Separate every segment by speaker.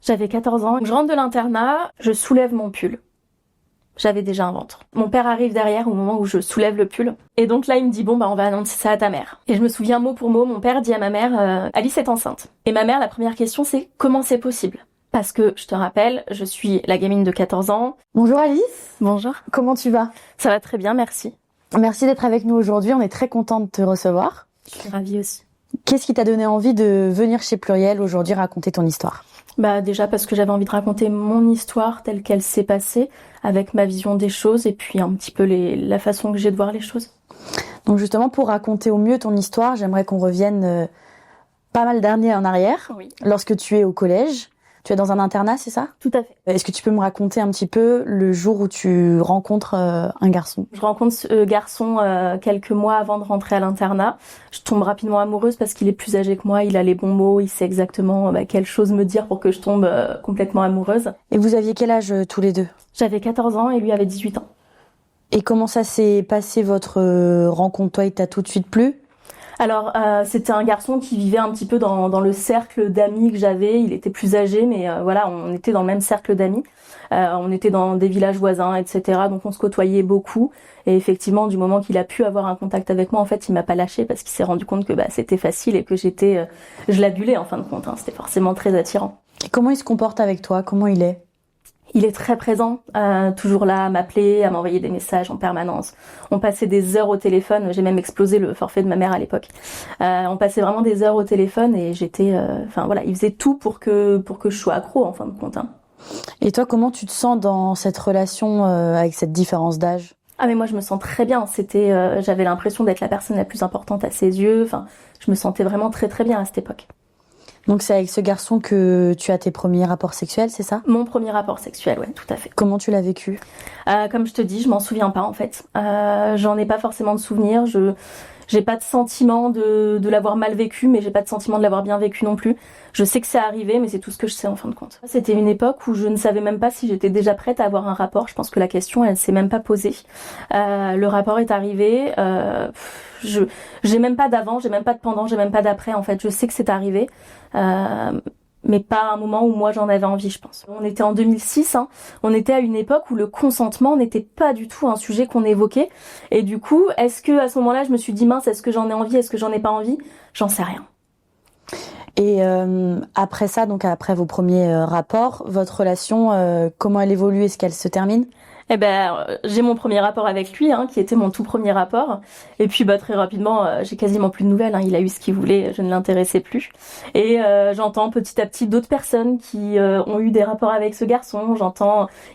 Speaker 1: J'avais 14 ans, je rentre de l'internat, je soulève mon pull. J'avais déjà un ventre. Mon père arrive derrière au moment où je soulève le pull. Et donc là, il me dit, bon, on va annoncer ça à ta mère. Et je me souviens mot pour mot, mon père dit à ma mère, Alice est enceinte. Et ma mère, la première question, c'est comment c'est possible? Parce que, je te rappelle, je suis la gamine de 14 ans.
Speaker 2: Bonjour Alice.
Speaker 1: Bonjour.
Speaker 2: Comment tu vas?
Speaker 1: Ça va très bien, merci.
Speaker 2: Merci d'être avec nous aujourd'hui, on est très contents de te recevoir.
Speaker 1: Je suis ravie aussi.
Speaker 2: Qu'est-ce qui t'a donné envie de venir chez Pluriel aujourd'hui raconter ton histoire?
Speaker 1: Déjà parce que j'avais envie de raconter mon histoire telle qu'elle s'est passée, avec ma vision des choses et puis un petit peu la façon que j'ai de voir les choses.
Speaker 2: Donc justement, pour raconter au mieux ton histoire, j'aimerais qu'on revienne pas mal d'années en arrière.
Speaker 1: Oui.
Speaker 2: Lorsque tu es au collège, tu es dans un internat, c'est ça?
Speaker 1: Tout à fait.
Speaker 2: Est-ce que tu peux me raconter un petit peu le jour où tu rencontres un garçon?
Speaker 1: Je rencontre ce garçon quelques mois avant de rentrer à l'internat. Je tombe rapidement amoureuse parce qu'il est plus âgé que moi, il a les bons mots, il sait exactement quelle chose me dire pour que je tombe complètement amoureuse.
Speaker 2: Et vous aviez quel âge tous les deux?
Speaker 1: J'avais 14 ans et lui avait 18 ans.
Speaker 2: Et comment ça s'est passé votre rencontre? Toi, il t'a tout de suite plu?
Speaker 1: Alors, c'était un garçon qui vivait un petit peu dans le cercle d'amis que j'avais. Il était plus âgé, mais voilà, on était dans le même cercle d'amis. On était dans des villages voisins, etc. Donc on se côtoyait beaucoup. Et effectivement, du moment qu'il a pu avoir un contact avec moi, en fait, il m'a pas lâché parce qu'il s'est rendu compte que c'était facile et que je l'adulais en fin de compte. C'était forcément très attirant.
Speaker 2: Et comment il se comporte avec toi? Comment il est?
Speaker 1: Il est très présent, toujours là à m'appeler, à m'envoyer des messages en permanence. On passait des heures au téléphone, j'ai même explosé le forfait de ma mère à l'époque. On passait vraiment des heures au téléphone et il faisait tout pour que je sois accro en fin de compte.
Speaker 2: Et toi, comment tu te sens dans cette relation avec cette différence d'âge?
Speaker 1: Ah mais moi je me sens très bien, j'avais l'impression d'être la personne la plus importante à ses yeux, je me sentais vraiment très très bien à cette époque.
Speaker 2: Donc c'est avec ce garçon que tu as tes premiers rapports sexuels, c'est ça?
Speaker 1: Mon premier rapport sexuel, ouais, tout à fait.
Speaker 2: Comment tu l'as vécu?
Speaker 1: Comme je te dis, je m'en souviens pas en fait. J'en ai pas forcément de souvenirs. J'ai pas de sentiment de l'avoir mal vécu, mais j'ai pas de sentiment de l'avoir bien vécu non plus. Je sais que c'est arrivé, mais c'est tout ce que je sais en fin de compte. C'était une époque où je ne savais même pas si j'étais déjà prête à avoir un rapport. Je pense que la question, elle s'est même pas posée. Le rapport est arrivé. J'ai même pas d'avant, j'ai même pas de pendant, j'ai même pas d'après. En fait, je sais que c'est arrivé. Mais pas à un moment où moi j'en avais envie, je pense. On était en 2006, on était à une époque où le consentement n'était pas du tout un sujet qu'on évoquait. Et du coup, est-ce que à ce moment-là, je me suis dit mince, est-ce que j'en ai envie, est-ce que j'en ai pas envie? J'en sais rien.
Speaker 2: Et après ça, donc après vos premiers rapports, votre relation, comment elle évolue? Est-ce qu'elle se termine?
Speaker 1: J'ai mon premier rapport avec lui, qui était mon tout premier rapport. Et puis, très rapidement, j'ai quasiment plus de nouvelles. Il a eu ce qu'il voulait, je ne l'intéressais plus. Et j'entends petit à petit d'autres personnes qui ont eu des rapports avec ce garçon.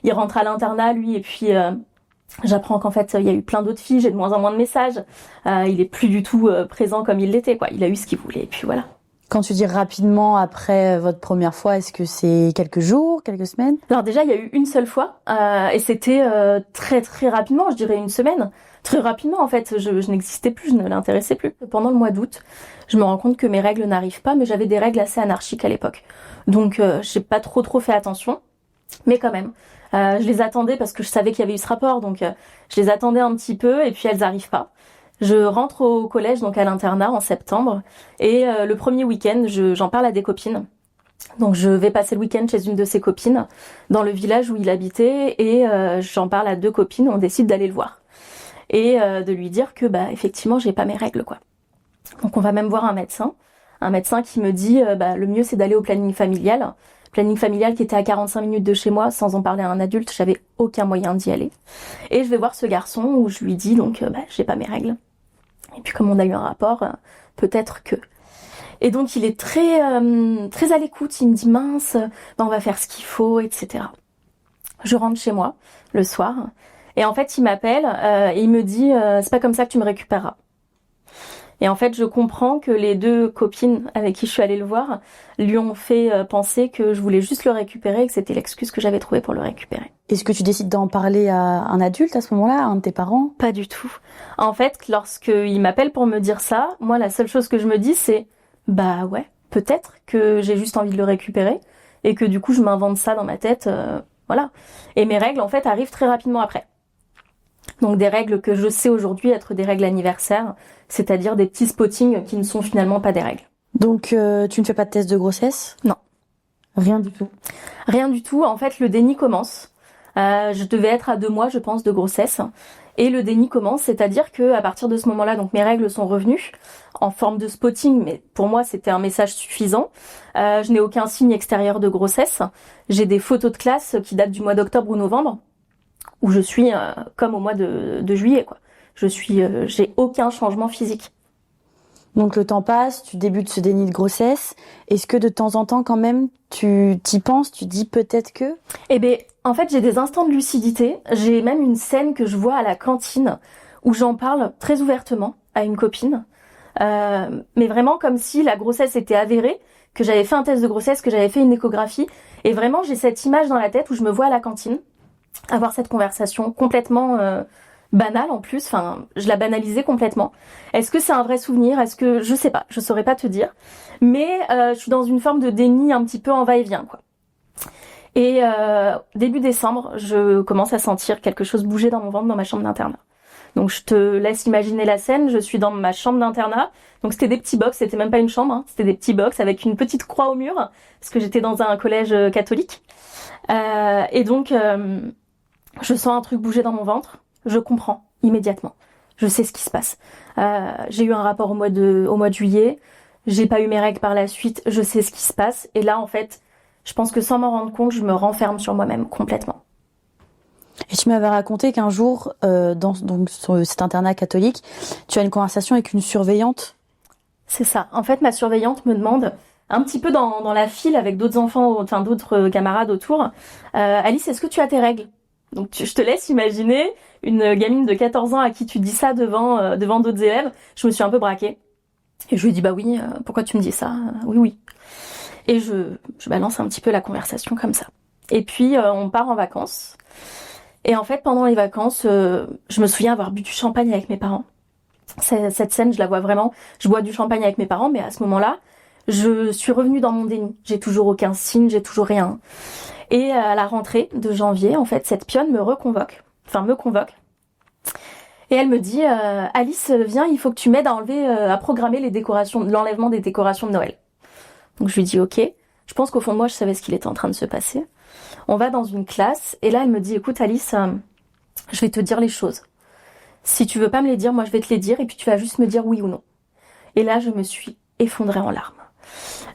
Speaker 1: Il rentre à l'internat, lui, et puis j'apprends qu'en fait, il y a eu plein d'autres filles. J'ai de moins en moins de messages. Il est plus du tout présent comme il l'était, quoi. Il a eu ce qu'il voulait, et puis voilà.
Speaker 2: Quand tu dis rapidement après votre première fois, est-ce que c'est quelques jours, quelques semaines?
Speaker 1: Alors déjà, il y a eu une seule fois, et c'était très très rapidement, je dirais une semaine. Très rapidement, en fait, je n'existais plus, je ne l'intéressais plus. Pendant le mois d'août, je me rends compte que mes règles n'arrivent pas, mais j'avais des règles assez anarchiques à l'époque. Donc j'ai pas trop fait attention, mais quand même. Je les attendais parce que je savais qu'il y avait eu ce rapport, donc je les attendais un petit peu, et puis elles arrivent pas. Je rentre au collège, donc à l'internat, en septembre, et le premier week-end, j'en parle à des copines. Donc je vais passer le week-end chez une de ses copines, dans le village où il habitait, et j'en parle à deux copines, on décide d'aller le voir. Et de lui dire que, effectivement, j'ai pas mes règles, quoi. Donc on va même voir un médecin qui me dit, le mieux c'est d'aller au planning familial. Planning familial qui était à 45 minutes de chez moi, sans en parler à un adulte, j'avais aucun moyen d'y aller. Et je vais voir ce garçon où je lui dis donc, j'ai pas mes règles. Et puis comme on a eu un rapport, peut-être que... Et donc il est très très à l'écoute, il me dit mince, on va faire ce qu'il faut, etc. Je rentre chez moi le soir, et en fait il m'appelle et il me dit c'est pas comme ça que tu me récupéreras. Et en fait je comprends que les deux copines avec qui je suis allée le voir lui ont fait penser que je voulais juste le récupérer et que c'était l'excuse que j'avais trouvée pour le récupérer.
Speaker 2: Est-ce que tu décides d'en parler à un adulte à ce moment-là, à un de tes parents?
Speaker 1: Pas du tout. En fait, lorsqu'il m'appelle pour me dire ça, moi la seule chose que je me dis c'est ouais, peut-être que j'ai juste envie de le récupérer et que du coup je m'invente ça dans ma tête, voilà. Et mes règles en fait arrivent très rapidement après. Donc des règles que je sais aujourd'hui être des règles anniversaires, c'est-à-dire des petits spottings qui ne sont finalement pas des règles.
Speaker 2: Donc tu ne fais pas de test de grossesse?
Speaker 1: Non.
Speaker 2: Rien du tout.
Speaker 1: Rien du tout. En fait, le déni commence. Je devais être à 2 mois, je pense, de grossesse. Et le déni commence, c'est-à-dire que à partir de ce moment-là, donc mes règles sont revenues en forme de spotting, mais pour moi c'était un message suffisant. Je n'ai aucun signe extérieur de grossesse. J'ai des photos de classe qui datent du mois d'octobre ou novembre, où je suis comme au mois de juillet, quoi. J'ai aucun changement physique.
Speaker 2: Donc le temps passe, tu débutes ce déni de grossesse. Est-ce que de temps en temps quand même tu t'y penses, tu dis peut-être que...
Speaker 1: Eh ben, en fait, j'ai des instants de lucidité. J'ai même une scène que je vois à la cantine où j'en parle très ouvertement à une copine. Mais vraiment comme si la grossesse était avérée, que j'avais fait un test de grossesse, que j'avais fait une échographie. Et vraiment, j'ai cette image dans la tête où je me vois à la cantine avoir cette conversation complètement banale en plus. Enfin, je la banalisais complètement. Est-ce que c'est un vrai souvenir? Est-ce que... Je sais pas, je saurais pas te dire. Mais je suis dans une forme de déni un petit peu en va-et-vient, quoi. Et début décembre, je commence à sentir quelque chose bouger dans mon ventre dans ma chambre d'internat. Donc je te laisse imaginer la scène, je suis dans ma chambre d'internat. Donc c'était des petits box, c'était même pas une chambre, hein, c'était des petits box avec une petite croix au mur, parce que j'étais dans un collège catholique. Et donc je sens un truc bouger dans mon ventre, je comprends immédiatement. Je sais ce qui se passe. J'ai eu un rapport au mois de juillet, j'ai pas eu mes règles par la suite, je sais ce qui se passe. Et là en fait, je pense que sans m'en rendre compte, je me renferme sur moi-même complètement.
Speaker 2: Et tu m'avais raconté qu'un jour, sur cet internat catholique, tu as une conversation avec une surveillante.
Speaker 1: C'est ça. En fait, ma surveillante me demande, un petit peu dans la file avec d'autres enfants, enfin d'autres camarades autour, Alice, est-ce que tu as tes règles? Donc je te laisse imaginer une gamine de 14 ans à qui tu dis ça devant d'autres élèves. Je me suis un peu braquée. Et je lui ai dit, bah oui, pourquoi tu me dis ça? Oui, oui. Et je balance un petit peu la conversation comme ça. Et puis on part en vacances. Et en fait, pendant les vacances, je me souviens avoir bu du champagne avec mes parents. Cette scène, je la vois vraiment. Je bois du champagne avec mes parents, mais à ce moment-là, je suis revenue dans mon déni. J'ai toujours aucun signe, j'ai toujours rien. Et à la rentrée de janvier, en fait, cette pionne me convoque. Et elle me dit, Alice, viens, il faut que tu m'aides à programmer l'enlèvement des décorations de Noël. Donc je lui dis, ok. Je pense qu'au fond de moi, je savais ce qu'il était en train de se passer. On va dans une classe, et là, elle me dit, écoute, Alice, je vais te dire les choses. Si tu veux pas me les dire, moi, je vais te les dire, et puis tu vas juste me dire oui ou non. Et là, je me suis effondrée en larmes.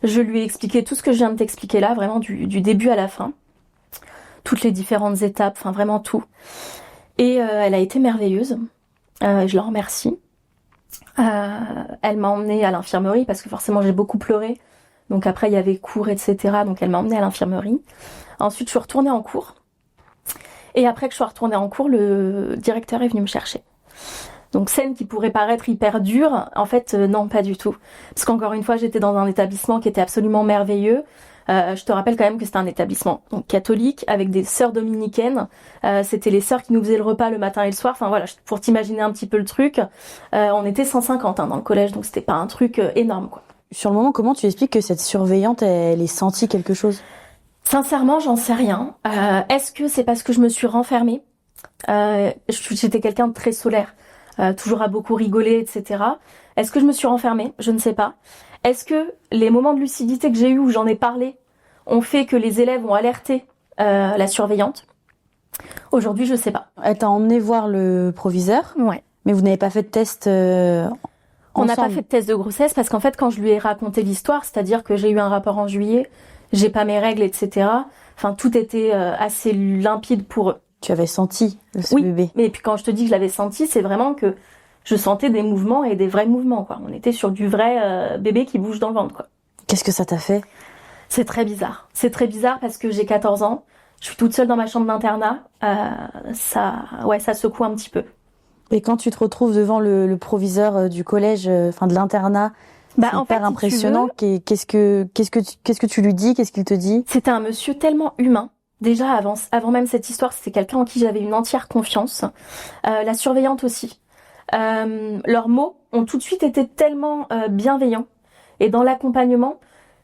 Speaker 1: Je lui ai expliqué tout ce que je viens de t'expliquer là, vraiment du début à la fin. Toutes les différentes étapes, enfin vraiment tout. Et elle a été merveilleuse. Je la remercie. Elle m'a emmenée à l'infirmerie, parce que forcément, j'ai beaucoup pleuré. Donc après, il y avait cours, etc. Donc elle m'a emmenée à l'infirmerie. Ensuite, je suis retournée en cours. Et après que je sois retournée en cours, le directeur est venu me chercher. Donc scène qui pourrait paraître hyper dure, en fait non, pas du tout. Parce qu'encore une fois, j'étais dans un établissement qui était absolument merveilleux. Je te rappelle quand même que c'était un établissement donc catholique avec des sœurs dominicaines. C'était les sœurs qui nous faisaient le repas le matin et le soir. Enfin voilà, pour t'imaginer un petit peu le truc. On était 150 dans le collège, donc c'était pas un truc énorme, quoi.
Speaker 2: Sur le moment, comment tu expliques que cette surveillante, elle ait senti quelque chose?
Speaker 1: Sincèrement, j'en sais rien. Est-ce que c'est parce que je me suis renfermée? J'étais quelqu'un de très solaire, toujours à beaucoup rigoler, etc. Est-ce que je me suis renfermée? Je ne sais pas. Est-ce que les moments de lucidité que j'ai eus où j'en ai parlé ont fait que les élèves ont alerté la surveillante? Aujourd'hui, je sais pas.
Speaker 2: Elle t'a emmené voir le proviseur,
Speaker 1: Ouais.
Speaker 2: mais vous n'avez pas fait de test
Speaker 1: On n'a
Speaker 2: ensemble.
Speaker 1: pas fait de test de grossesse parce qu'en fait, quand je lui ai raconté l'histoire, c'est-à-dire que j'ai eu un rapport en juillet, j'ai pas mes règles, etc. Enfin, tout était assez limpide pour eux.
Speaker 2: Tu avais senti ce
Speaker 1: Oui,
Speaker 2: bébé.
Speaker 1: mais puis quand je te dis que je l'avais senti, c'est vraiment que je sentais des mouvements et des vrais mouvements, quoi. On était sur du vrai bébé qui bouge dans le ventre, quoi.
Speaker 2: Qu'est-ce que ça t'a fait?
Speaker 1: C'est très bizarre. C'est très bizarre parce que j'ai 14 ans, je suis toute seule dans ma chambre d'internat. Ça secoue un petit peu.
Speaker 2: Et quand tu te retrouves devant le proviseur du collège, de l'internat, c'est
Speaker 1: En fait,
Speaker 2: hyper
Speaker 1: si
Speaker 2: impressionnant.
Speaker 1: tu veux,
Speaker 2: Qu'est-ce que tu lui dis? Qu'est-ce qu'il te dit?
Speaker 1: c'était un monsieur tellement humain. Déjà, avant même cette histoire, c'était quelqu'un en qui j'avais une entière confiance. La surveillante aussi. Leurs mots ont tout de suite été tellement bienveillants et dans l'accompagnement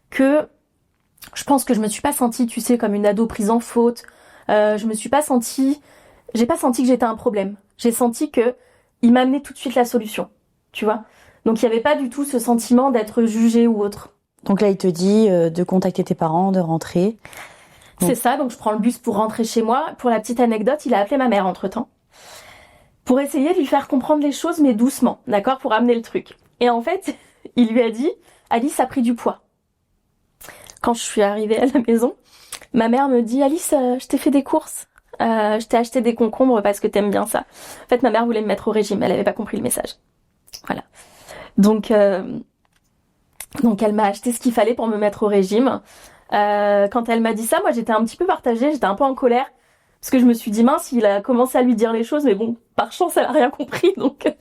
Speaker 1: que je pense que je me suis pas sentie, tu sais, comme une ado prise en faute. J'ai pas senti que j'étais un problème. J'ai senti que il m'amenait tout de suite la solution, tu vois. Donc il y avait pas du tout ce sentiment d'être jugée ou autre.
Speaker 2: Donc là, il te dit de contacter tes parents, de rentrer.
Speaker 1: C'est ça, donc je prends le bus pour rentrer chez moi. Pour la petite anecdote, il a appelé ma mère entre-temps. Pour essayer de lui faire comprendre les choses, mais doucement, d'accord, pour amener le truc. Et en fait, il lui a dit, Alice a pris du poids. Quand je suis arrivée à la maison, ma mère me dit, Alice, je t'ai fait des courses. Je t'ai acheté des concombres parce que t'aimes bien ça. En fait, ma mère voulait me mettre au régime, elle avait pas compris le message. Voilà. Donc elle m'a acheté ce qu'il fallait pour me mettre au régime. Quand elle m'a dit ça, moi j'étais un petit peu partagée, j'étais un peu en colère. Parce que je me suis dit, mince, il a commencé à lui dire les choses, mais bon, par chance, elle a rien compris, donc...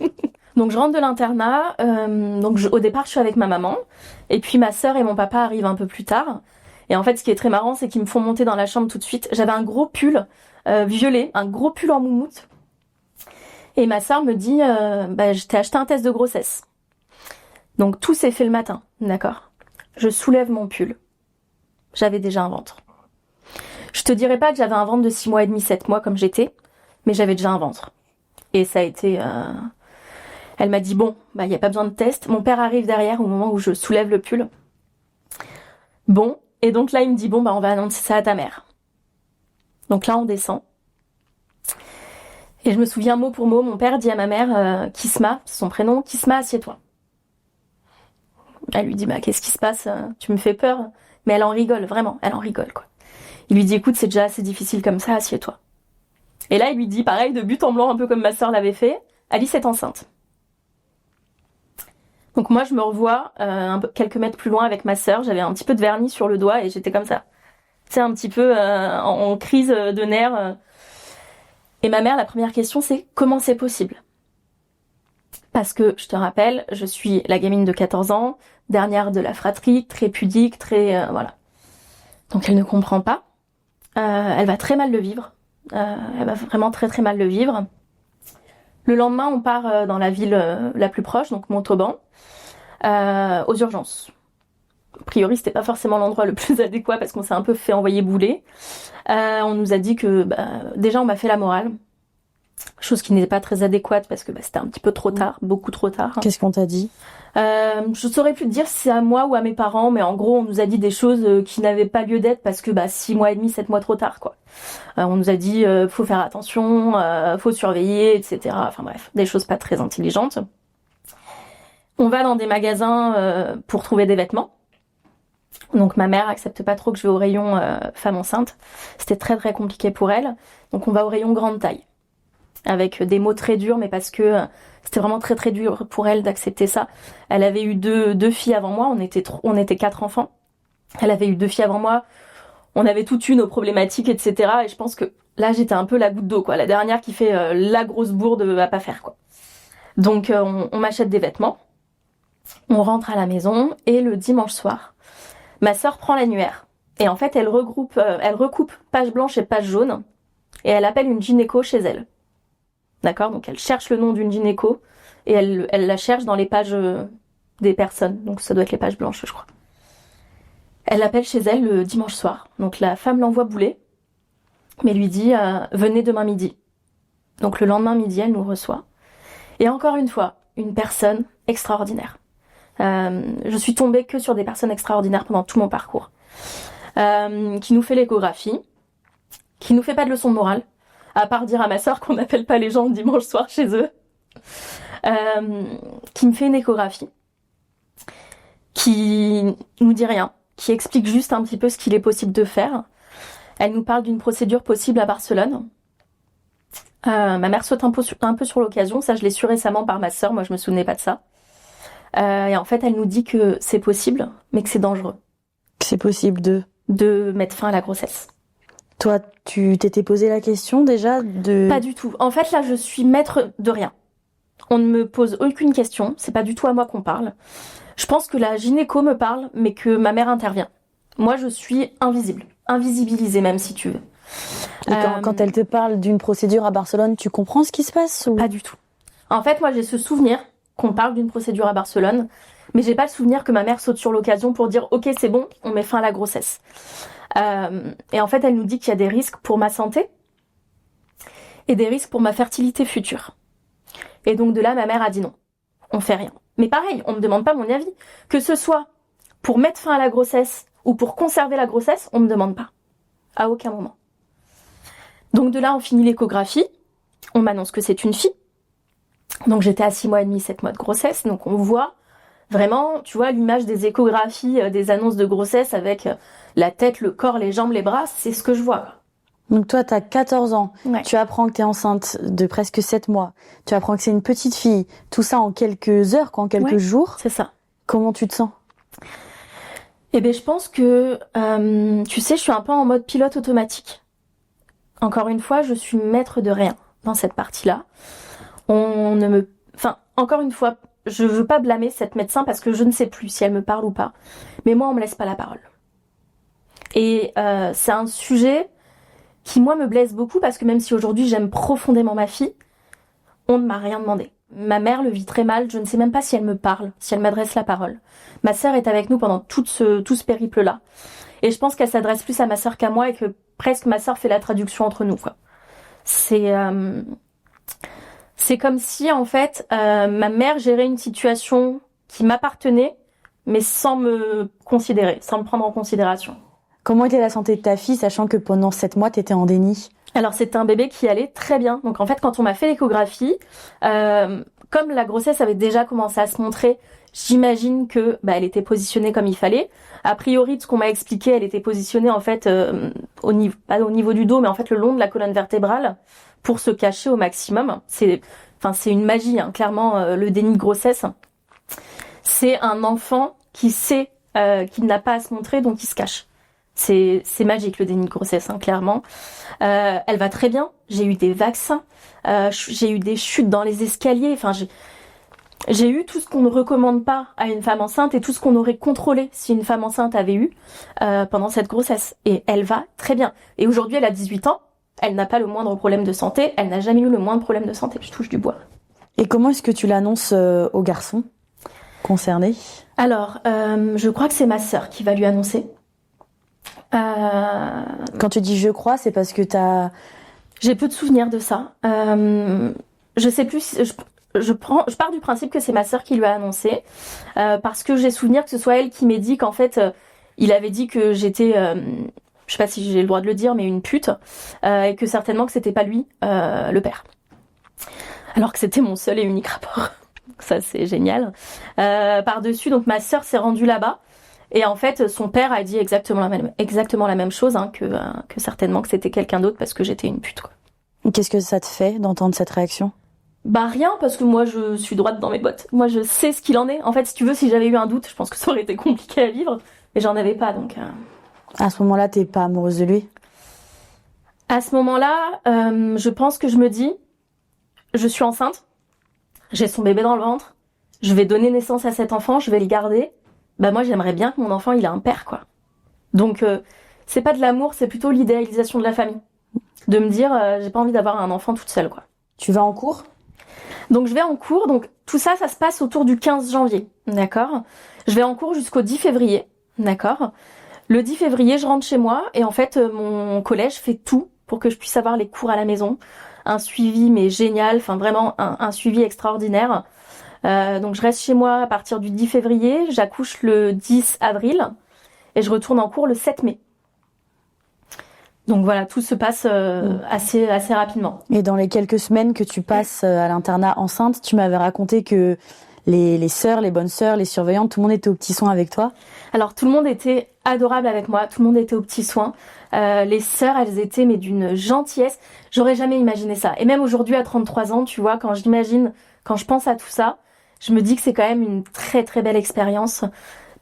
Speaker 1: Donc je rentre de l'internat, au départ, je suis avec ma maman, et puis ma sœur et mon papa arrivent un peu plus tard. Et en fait, ce qui est très marrant, c'est qu'ils me font monter dans la chambre tout de suite. J'avais un gros pull violet, un gros pull en moumoute. Et ma sœur me dit, je t'ai acheté un test de grossesse. Donc tout s'est fait le matin, d'accord. Je soulève mon pull. J'avais déjà un ventre. Je te dirais pas que j'avais un ventre de 6 mois et demi, 7 mois comme j'étais, mais j'avais déjà un ventre. Et ça a été... Elle m'a dit, bon, y a pas besoin de test. Mon père arrive derrière au moment où je soulève le pull. Bon, et donc là, il me dit, bon, on va annoncer ça à ta mère. Donc là, on descend. Et je me souviens mot pour mot, mon père dit à ma mère, Kisma, c'est son prénom, Kisma, assieds-toi. Elle lui dit, qu'est-ce qui se passe? Tu me fais peur? Mais elle en rigole, vraiment, elle en rigole, quoi. Il lui dit, écoute, c'est déjà assez difficile comme ça, assieds-toi. Et là, il lui dit, pareil, de but en blanc, un peu comme ma sœur l'avait fait, Alice est enceinte. Donc moi, je me revois quelques mètres plus loin avec ma sœur, j'avais un petit peu de vernis sur le doigt et j'étais comme ça. C'est un petit peu en crise de nerfs. Et ma mère, la première question, c'est comment c'est possible? Parce que, je te rappelle, je suis la gamine de 14 ans, dernière de la fratrie, très pudique, très... voilà. Donc elle ne comprend pas. Elle va très mal le vivre. Elle va vraiment très très mal le vivre. Le lendemain, on part dans la ville la plus proche, donc Montauban, aux urgences. A priori, c'était pas forcément l'endroit le plus adéquat parce qu'on s'est un peu fait envoyer bouler. On nous a dit que, déjà, on m'a fait la morale. Chose qui n'était pas très adéquate parce que c'était un petit peu trop tard, beaucoup trop tard.
Speaker 2: Qu'est-ce qu'on t'a dit?
Speaker 1: Je saurais plus te dire si c'est à moi ou à mes parents, mais en gros, on nous a dit des choses qui n'avaient pas lieu d'être parce que 6 mois et demi, 7 mois trop tard, quoi. On nous a dit faut faire attention, faut surveiller, etc. Enfin bref, des choses pas très intelligentes. On va dans des magasins pour trouver des vêtements. Donc ma mère accepte pas trop que je vais au rayon femme enceinte. C'était très très compliqué pour elle. Donc on va au rayon grande taille. Avec des mots très durs, mais parce que c'était vraiment très très dur pour elle d'accepter ça. Elle avait eu deux filles avant moi, on était 4 enfants. Elle avait eu 2 filles avant moi, on avait toutes eu nos problématiques, etc. Et je pense que là j'étais un peu la goutte d'eau, quoi. La dernière qui fait la grosse bourde à pas faire, quoi. Donc on m'achète des vêtements, on rentre à la maison, et le dimanche soir, ma sœur prend l'annuaire. Et en fait elle recoupe page blanche et page jaune, et elle appelle une gynéco chez elle. D'accord, donc elle cherche le nom d'une gynéco et elle la cherche dans les pages des personnes. Donc ça doit être les pages blanches, je crois. Elle l'appelle chez elle le dimanche soir. Donc la femme l'envoie bouler, mais lui dit venez demain midi. Donc le lendemain midi, elle nous reçoit. Et encore une fois, une personne extraordinaire. Je suis tombée que sur des personnes extraordinaires pendant tout mon parcours. Qui nous fait l'échographie, qui nous fait pas de leçon de morale, à part dire à ma sœur qu'on n'appelle pas les gens le dimanche soir chez eux, qui me fait une échographie, qui nous dit rien, qui explique juste un petit peu ce qu'il est possible de faire. Elle nous parle d'une procédure possible à Barcelone. Ma mère saute un peu sur l'occasion, ça je l'ai su récemment par ma sœur, moi je me souvenais pas de ça. Et en fait elle nous dit que c'est possible, mais que c'est dangereux.
Speaker 2: C'est possible
Speaker 1: de mettre fin à la grossesse.
Speaker 2: Toi, tu t'étais posé la question déjà de...
Speaker 1: Pas du tout. En fait, là, je suis maître de rien. On ne me pose aucune question. C'est pas du tout à moi qu'on parle. Je pense que la gynéco me parle, mais que ma mère intervient. Moi, je suis invisible. Invisibilisée, même, si tu veux.
Speaker 2: Et quand elle te parle d'une procédure à Barcelone, tu comprends ce qui se passe ou...
Speaker 1: Pas du tout. En fait, moi, j'ai ce souvenir qu'on parle d'une procédure à Barcelone, mais j'ai pas le souvenir que ma mère saute sur l'occasion pour dire « Ok, c'est bon, on met fin à la grossesse ». Et en fait, elle nous dit qu'il y a des risques pour ma santé et des risques pour ma fertilité future. Et donc de là, ma mère a dit non, on fait rien. Mais pareil, on me demande pas mon avis. Que ce soit pour mettre fin à la grossesse ou pour conserver la grossesse, on me demande pas. À aucun moment. Donc de là, on finit l'échographie. On m'annonce que c'est une fille. Donc j'étais à 6 mois et demi, 7 mois de grossesse. Donc on voit vraiment, tu vois, l'image des échographies, des annonces de grossesse avec la tête, le corps, les jambes, les bras. C'est ce que je vois.
Speaker 2: Donc toi, t'as 14 ans.
Speaker 1: Ouais.
Speaker 2: Tu apprends que t'es enceinte de presque 7 mois. Tu apprends que c'est une petite fille. Tout ça en quelques heures, en quelques jours.
Speaker 1: C'est ça.
Speaker 2: Comment tu te sens?
Speaker 1: Eh bien, je pense que, tu sais, je suis un peu en mode pilote automatique. Encore une fois, je suis maître de rien dans cette partie-là. Encore une fois, je veux pas blâmer cette médecin parce que je ne sais plus si elle me parle ou pas. Mais moi, on me laisse pas la parole. Et c'est un sujet qui, moi, me blesse beaucoup parce que même si aujourd'hui j'aime profondément ma fille, on ne m'a rien demandé. Ma mère le vit très mal, je ne sais même pas si elle me parle, si elle m'adresse la parole. Ma sœur est avec nous pendant tout ce périple-là. Et je pense qu'elle s'adresse plus à ma sœur qu'à moi et que presque ma sœur fait la traduction entre nous, quoi. C'est comme si, en fait, ma mère gérait une situation qui m'appartenait, mais sans me considérer, sans me prendre en considération.
Speaker 2: Comment était la santé de ta fille, sachant que pendant 7 mois, t'étais en déni?
Speaker 1: Alors, c'était un bébé qui allait très bien. Donc, en fait, quand on m'a fait l'échographie, comme la grossesse avait déjà commencé à se montrer, j'imagine que elle était positionnée comme il fallait. A priori, de ce qu'on m'a expliqué, elle était positionnée en fait pas au niveau du dos, mais en fait le long de la colonne vertébrale pour se cacher au maximum. C'est une magie, hein. Clairement, le déni de grossesse, c'est un enfant qui sait qu'il n'a pas à se montrer, donc il se cache. C'est magique le déni de grossesse, hein, clairement. Elle va très bien. J'ai eu des vaccins, j'ai eu des chutes dans les escaliers. Enfin, j'ai eu tout ce qu'on ne recommande pas à une femme enceinte et tout ce qu'on aurait contrôlé si une femme enceinte avait eu pendant cette grossesse. Et elle va très bien. Et aujourd'hui, elle a 18 ans. Elle n'a pas le moindre problème de santé. Elle n'a jamais eu le moindre problème de santé. Je touche du bois.
Speaker 2: Et comment est-ce que tu l'annonces au garçon concerné?
Speaker 1: Alors, je crois que c'est ma sœur qui va lui annoncer.
Speaker 2: Quand tu dis je crois, c'est parce que
Speaker 1: j'ai peu de souvenirs de ça. Je sais plus. Je pars du principe que c'est ma sœur qui lui a annoncé parce que j'ai souvenir que ce soit elle qui m'ait dit qu'en fait il avait dit que j'étais, je sais pas si j'ai le droit de le dire, mais une pute et que certainement que c'était pas lui le père. Alors que c'était mon seul et unique rapport. Ça c'est génial. Par-dessus, donc ma sœur s'est rendue là-bas. Et en fait, son père a dit exactement la même chose, hein, que certainement que c'était quelqu'un d'autre parce que j'étais une pute, quoi.
Speaker 2: Qu'est-ce que ça te fait d'entendre cette réaction?
Speaker 1: Rien, parce que moi je suis droite dans mes bottes. Moi je sais ce qu'il en est. En fait, si tu veux, si j'avais eu un doute, je pense que ça aurait été compliqué à vivre, mais j'en avais pas, donc.
Speaker 2: À ce moment-là, t'es pas amoureuse de lui?
Speaker 1: À ce moment-là, je pense que je me dis, je suis enceinte, j'ai son bébé dans le ventre, je vais donner naissance à cet enfant, je vais le garder. Moi j'aimerais bien que mon enfant il ait un père, quoi. Donc c'est pas de l'amour, c'est plutôt l'idéalisation de la famille. De me dire j'ai pas envie d'avoir un enfant toute seule, quoi.
Speaker 2: Tu vas en cours?
Speaker 1: Donc je vais en cours, donc tout ça se passe autour du 15 janvier, d'accord? Je vais en cours jusqu'au 10 février, d'accord? Le 10 février, je rentre chez moi et en fait mon collège fait tout pour que je puisse avoir les cours à la maison. Un suivi mais génial, enfin vraiment un suivi extraordinaire. Donc je reste chez moi à partir du 10 février, j'accouche le 10 avril et je retourne en cours le 7 mai. Donc voilà, tout se passe assez rapidement.
Speaker 2: Et dans les quelques semaines que tu passes à l'internat enceinte, tu m'avais raconté que les sœurs, les bonnes sœurs, les surveillantes, tout le monde était aux petits soins avec toi?
Speaker 1: Alors tout le monde était adorable avec moi, tout le monde était aux petits soins. Les sœurs, elles étaient mais d'une gentillesse. J'aurais jamais imaginé ça. Et même aujourd'hui à 33 ans, tu vois, quand je pense à tout ça, je me dis que c'est quand même une très très belle expérience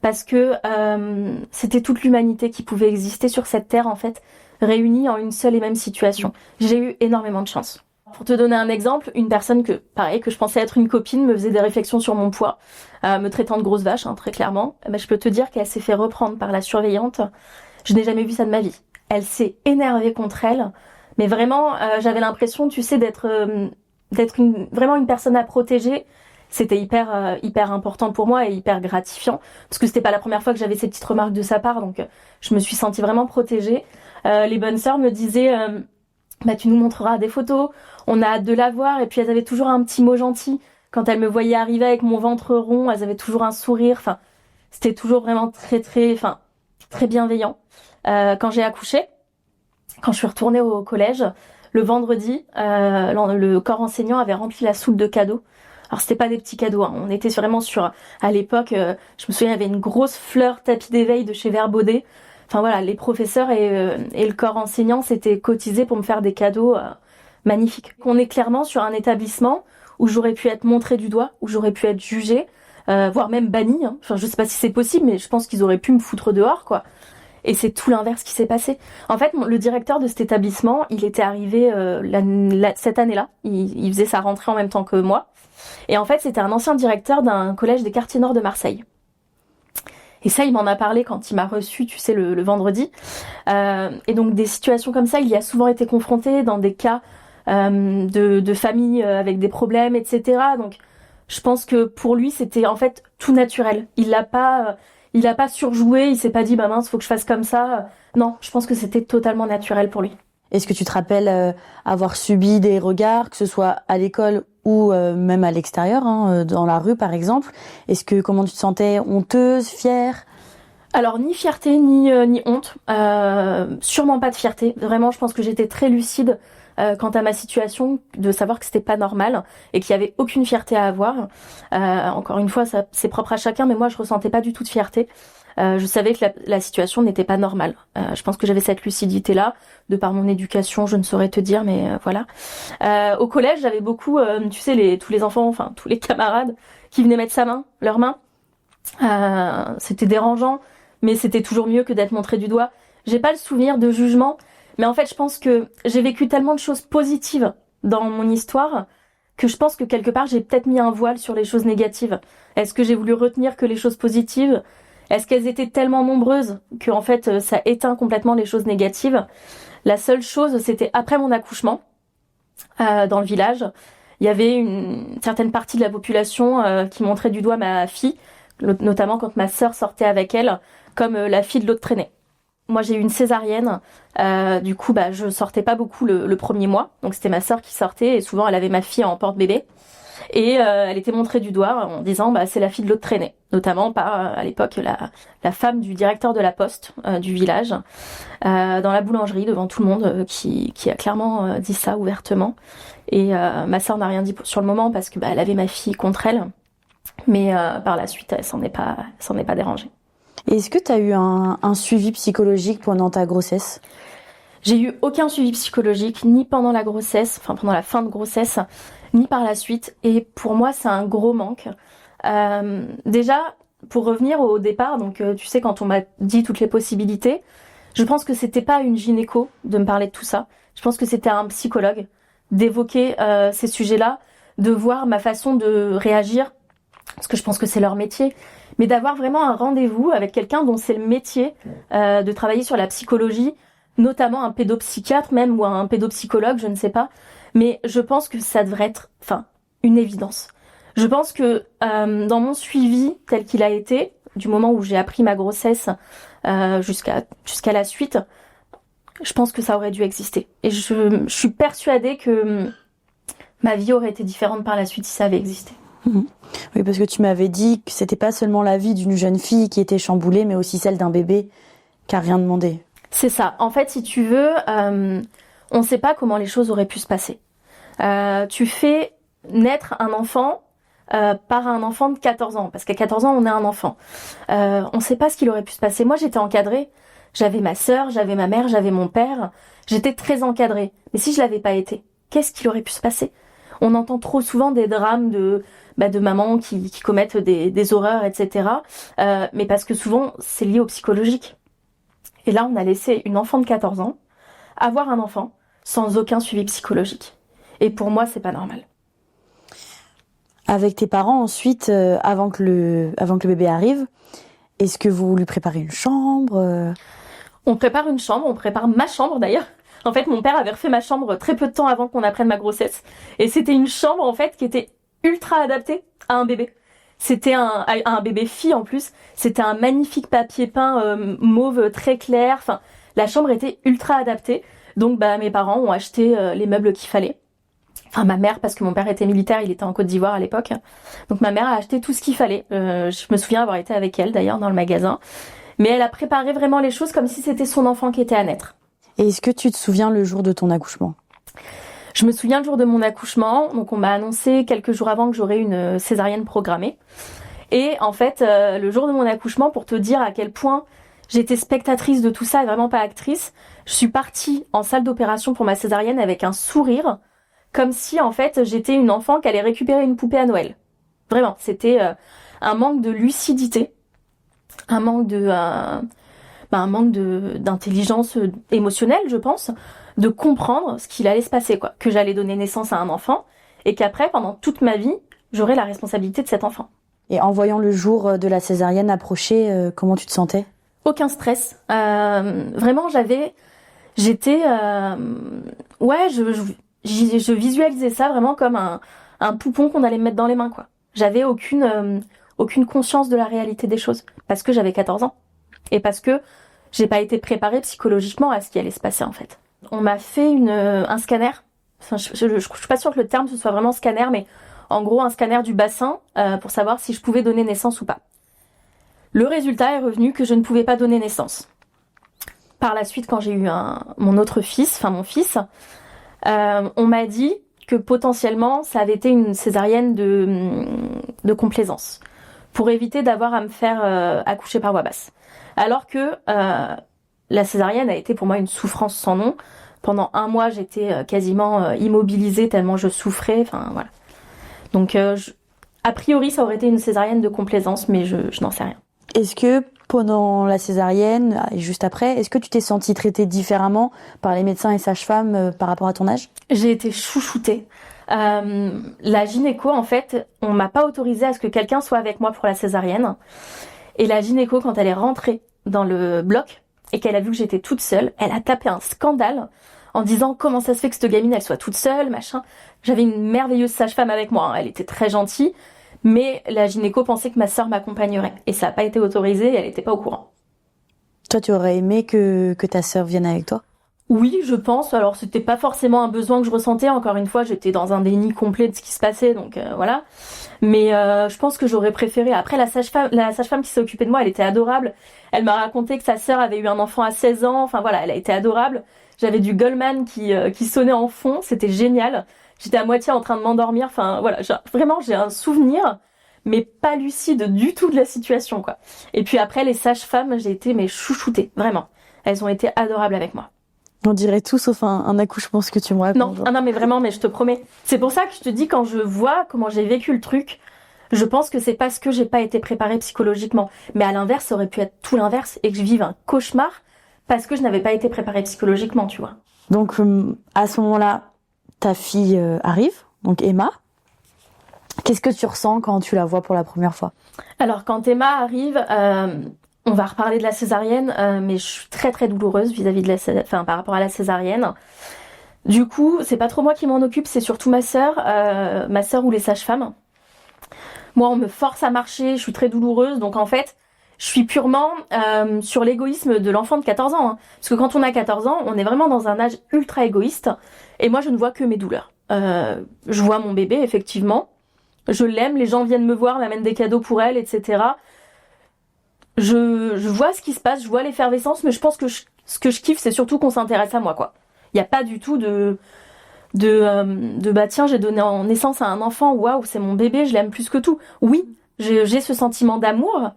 Speaker 1: parce que c'était toute l'humanité qui pouvait exister sur cette terre en fait, réunis en une seule et même situation. J'ai eu énormément de chance. Pour te donner un exemple, une personne que je pensais être une copine me faisait des réflexions sur mon poids, me traitant de grosse vache, hein, très clairement. Je peux te dire qu'elle s'est fait reprendre par la surveillante. Je n'ai jamais vu ça de ma vie. Elle s'est énervée contre elle, mais vraiment, j'avais l'impression, tu sais, d'être vraiment une personne à protéger. C'était hyper important pour moi et hyper gratifiant parce que c'était pas la première fois que j'avais ces petites remarques de sa part, donc je me suis sentie vraiment protégée. Les bonnes sœurs me disaient tu nous montreras des photos, on a hâte de la voir, et puis elles avaient toujours un petit mot gentil quand elles me voyaient arriver avec mon ventre rond, elles avaient toujours un sourire. Enfin, C'était toujours vraiment très bienveillant. Quand j'ai accouché, quand je suis retournée au collège, le vendredi, le corps enseignant avait rempli la soupe de cadeaux. Alors c'était pas des petits cadeaux, hein. On était vraiment à l'époque, je me souviens, il y avait une grosse fleur tapis d'éveil de chez Verbaudet. Enfin voilà, les professeurs et le corps enseignant s'étaient cotisés pour me faire des cadeaux magnifiques. On est clairement sur un établissement où j'aurais pu être montrée du doigt, où j'aurais pu être jugée, voire même bannie, hein. Enfin je sais pas si c'est possible, mais je pense qu'ils auraient pu me foutre dehors, quoi. Et c'est tout l'inverse qui s'est passé. En fait, le directeur de cet établissement, il était arrivé cette année-là. Il faisait sa rentrée en même temps que moi. Et en fait, c'était un ancien directeur d'un collège des quartiers nord de Marseille. Et ça, il m'en a parlé quand il m'a reçu, tu sais, le vendredi. Et donc, des situations comme ça, il y a souvent été confronté dans des cas de familles avec des problèmes, etc. Donc, je pense que pour lui, c'était en fait tout naturel. Il a pas surjoué, il s'est pas dit, bah mince, faut que je fasse comme ça. Non, je pense que c'était totalement naturel pour lui.
Speaker 2: Est-ce que tu te rappelles avoir subi des regards, que ce soit à l'école ou même à l'extérieur, hein, dans la rue par exemple? Comment tu te sentais, honteuse, fière?
Speaker 1: Alors ni fierté ni honte, sûrement pas de fierté. Vraiment, je pense que j'étais très lucide quant à ma situation, de savoir que c'était pas normal et qu'il y avait aucune fierté à avoir. Encore une fois, ça c'est propre à chacun, mais moi je ressentais pas du tout de fierté. Je savais que la situation n'était pas normale. Je pense que j'avais cette lucidité-là, de par mon éducation, je ne saurais te dire, mais voilà. Au collège, j'avais beaucoup, tu sais, tous les enfants, enfin tous les camarades qui venaient mettre leur main. C'était dérangeant, mais c'était toujours mieux que d'être montré du doigt. J'ai pas le souvenir de jugement, mais en fait, je pense que j'ai vécu tellement de choses positives dans mon histoire que je pense que quelque part, j'ai peut-être mis un voile sur les choses négatives. Est-ce que j'ai voulu retenir que les choses positives? Est-ce qu'elles étaient tellement nombreuses que en fait ça éteint complètement les choses négatives? La seule chose, c'était après mon accouchement, dans le village, il y avait une certaine partie de la population qui montrait du doigt ma fille, notamment quand ma sœur sortait avec elle, comme la fille de l'autre traînée. Moi j'ai eu une césarienne, du coup je sortais pas beaucoup le premier mois, donc c'était ma sœur qui sortait et souvent elle avait ma fille en porte-bébé. Et elle était montrée du doigt en disant c'est la fille de l'autre traînée, notamment par à l'époque la femme du directeur de la poste du village, dans la boulangerie devant tout le monde, qui a clairement dit ça ouvertement. Et ma sœur n'a rien dit sur le moment parce que elle avait ma fille contre elle, mais par la suite elle s'en est pas dérangée.
Speaker 2: Et est-ce que tu as eu un suivi psychologique pendant ta grossesse?
Speaker 1: J'ai eu aucun suivi psychologique, ni pendant la grossesse, enfin pendant la fin de grossesse, ni par la suite. Et pour moi, c'est un gros manque. Déjà, pour revenir au départ, donc tu sais, quand on m'a dit toutes les possibilités, je pense que c'était pas une gynéco de me parler de tout ça. Je pense que c'était un psychologue d'évoquer ces sujets-là, de voir ma façon de réagir, parce que je pense que c'est leur métier, mais d'avoir vraiment un rendez-vous avec quelqu'un dont c'est le métier de travailler sur la psychologie, notamment un pédopsychiatre même ou un pédopsychologue, je ne sais pas. Mais je pense que ça devrait être, une évidence. Je pense que dans mon suivi tel qu'il a été, du moment où j'ai appris ma grossesse jusqu'à la suite, je pense que ça aurait dû exister. Et je suis persuadée que ma vie aurait été différente par la suite si ça avait existé.
Speaker 2: Oui, parce que tu m'avais dit que c'était pas seulement la vie d'une jeune fille qui était chamboulée, mais aussi celle d'un bébé qui a rien demandé.
Speaker 1: C'est ça. En fait, si tu veux, on ne sait pas comment les choses auraient pu se passer. Tu fais naître un enfant par un enfant de 14 ans, parce qu'à 14 ans, on est un enfant. On ne sait pas ce qu'il aurait pu se passer. Moi, j'étais encadrée. J'avais ma sœur, j'avais ma mère, j'avais mon père. J'étais très encadrée. Mais si je l'avais pas été, qu'est-ce qu'il aurait pu se passer? On entend trop souvent des drames de mamans qui commettent des horreurs, etc. Mais parce que souvent, c'est lié au psychologique. Et là, on a laissé une enfant de 14 ans avoir un enfant sans aucun suivi psychologique. Et pour moi, c'est pas normal.
Speaker 2: Avec tes parents, ensuite, avant que le bébé arrive, est-ce que vous lui préparez une chambre?
Speaker 1: On prépare une chambre, on prépare ma chambre d'ailleurs. En fait, mon père avait refait ma chambre très peu de temps avant qu'on apprenne ma grossesse. Et c'était une chambre, en fait, qui était ultra adaptée à un bébé. C'était un bébé fille en plus. C'était un magnifique papier peint mauve très clair. Enfin, la chambre était ultra adaptée. Donc, mes parents ont acheté les meubles qu'il fallait. Enfin, ma mère, parce que mon père était militaire, il était en Côte d'Ivoire à l'époque. Donc ma mère a acheté tout ce qu'il fallait. Je me souviens avoir été avec elle d'ailleurs dans le magasin. Mais elle a préparé vraiment les choses comme si c'était son enfant qui était à naître.
Speaker 2: Et est-ce que tu te souviens le jour de ton accouchement?
Speaker 1: Je me souviens le jour de mon accouchement. Donc on m'a annoncé quelques jours avant que j'aurais une césarienne programmée. Et en fait, le jour de mon accouchement, pour te dire à quel point j'étais spectatrice de tout ça et vraiment pas actrice, je suis partie en salle d'opération pour ma césarienne avec un sourire, comme si en fait j'étais une enfant qui allait récupérer une poupée à Noël. Vraiment, c'était un manque de lucidité, un manque d'intelligence émotionnelle, je pense, de comprendre ce qu'il allait se passer, quoi, que j'allais donner naissance à un enfant et qu'après, pendant toute ma vie, j'aurais la responsabilité de cet enfant.
Speaker 2: Et en voyant le jour de la césarienne approcher, comment tu te sentais?
Speaker 1: Aucun stress. Vraiment, je visualisais ça vraiment comme un poupon qu'on allait me mettre dans les mains, quoi. J'avais aucune conscience de la réalité des choses parce que j'avais 14 ans et parce que j'ai pas été préparée psychologiquement à ce qui allait se passer en fait. On m'a fait un scanner. Enfin, je suis pas sûre que le terme ce soit vraiment scanner, mais en gros un scanner du bassin pour savoir si je pouvais donner naissance ou pas. Le résultat est revenu que je ne pouvais pas donner naissance. Par la suite, quand j'ai eu mon autre fils, enfin mon fils, on m'a dit que potentiellement ça avait été une césarienne de complaisance pour éviter d'avoir à me faire accoucher par voie basse. Alors que la césarienne a été pour moi une souffrance sans nom. Pendant 1 mois, j'étais quasiment immobilisée tellement je souffrais. Enfin voilà. Donc a priori, ça aurait été une césarienne de complaisance, mais je n'en sais rien.
Speaker 2: Est-ce que pendant la césarienne et juste après, est-ce que tu t'es sentie traitée différemment par les médecins et sages-femmes par rapport à ton âge?
Speaker 1: J'ai été chouchoutée. La gynéco, en fait, on m'a pas autorisé à ce que quelqu'un soit avec moi pour la césarienne. Et la gynéco, quand elle est rentrée dans le bloc et qu'elle a vu que j'étais toute seule, elle a tapé un scandale en disant comment ça se fait que cette gamine elle soit toute seule, machin. J'avais une merveilleuse sage-femme avec moi, hein. Elle était très gentille, mais la gynéco pensait que ma sœur m'accompagnerait et ça n'a pas été autorisé et elle n'était pas au courant.
Speaker 2: Toi, tu aurais aimé que ta sœur vienne avec toi?
Speaker 1: Oui, je pense. Alors, c'était pas forcément un besoin que je ressentais. Encore une fois, j'étais dans un déni complet de ce qui se passait, donc voilà. Mais je pense que j'aurais préféré. Après, la sage-femme qui s'est occupée de moi, elle était adorable. Elle m'a raconté que sa sœur avait eu un enfant à 16 ans. Enfin voilà, elle a été adorable. J'avais du Goldman qui sonnait en fond. C'était génial. J'étais à moitié en train de m'endormir. Enfin voilà, vraiment, j'ai un souvenir, mais pas lucide du tout de la situation, quoi. Et puis après, les sages-femmes, j'ai été mais chouchoutée, vraiment. Elles ont été adorables avec moi.
Speaker 2: On dirait tout sauf un accouchement, ce que tu me racontes.
Speaker 1: Non, mais vraiment, mais je te promets. C'est pour ça que je te dis, quand je vois comment j'ai vécu le truc, je pense que c'est parce que j'ai pas été préparée psychologiquement. Mais à l'inverse, ça aurait pu être tout l'inverse et que je vive un cauchemar parce que je n'avais pas été préparée psychologiquement, tu vois.
Speaker 2: Donc, à ce moment-là, ta fille arrive, donc Emma. Qu'est-ce que tu ressens quand tu la vois pour la première fois?
Speaker 1: Alors, quand Emma arrive, on va reparler de la césarienne, mais je suis très très douloureuse vis-à-vis de par rapport à la césarienne. Du coup, c'est pas trop moi qui m'en occupe, c'est surtout ma sœur ou les sages-femmes. Moi, on me force à marcher, je suis très douloureuse, donc en fait, je suis purement sur l'égoïsme de l'enfant de 14 ans. Hein. Parce que quand on a 14 ans, on est vraiment dans un âge ultra égoïste, et moi, je ne vois que mes douleurs. Je vois mon bébé, effectivement, je l'aime, les gens viennent me voir, m'amènent des cadeaux pour elle, etc. Je vois ce qui se passe, je vois l'effervescence, mais je pense que ce que je kiffe, c'est surtout qu'on s'intéresse à moi, quoi. Il n'y a pas du tout de bah tiens, j'ai donné naissance à un enfant, waouh, c'est mon bébé, je l'aime plus que tout. Oui, j'ai ce sentiment d'amour,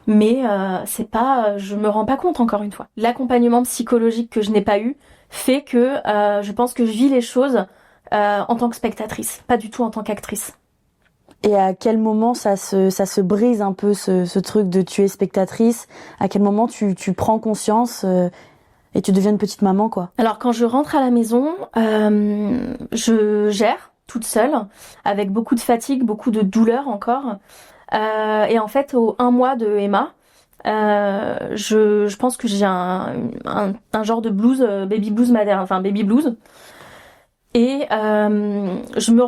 Speaker 1: mais c'est pas, je me rends pas compte encore une fois. L'accompagnement psychologique que je n'ai pas eu fait que je pense que je vis les choses en tant que spectatrice, pas du tout en tant qu'actrice.
Speaker 2: Et à quel moment ça se brise un peu ce truc de tu es spectatrice? À quel moment tu prends conscience et tu deviens une petite maman, quoi?
Speaker 1: Alors quand je rentre à la maison, je gère toute seule, avec beaucoup de fatigue, beaucoup de douleur encore. Et en fait, au 1 mois de Emma, je pense que j'ai un genre de blues, baby blues maternel, enfin baby blues. Et je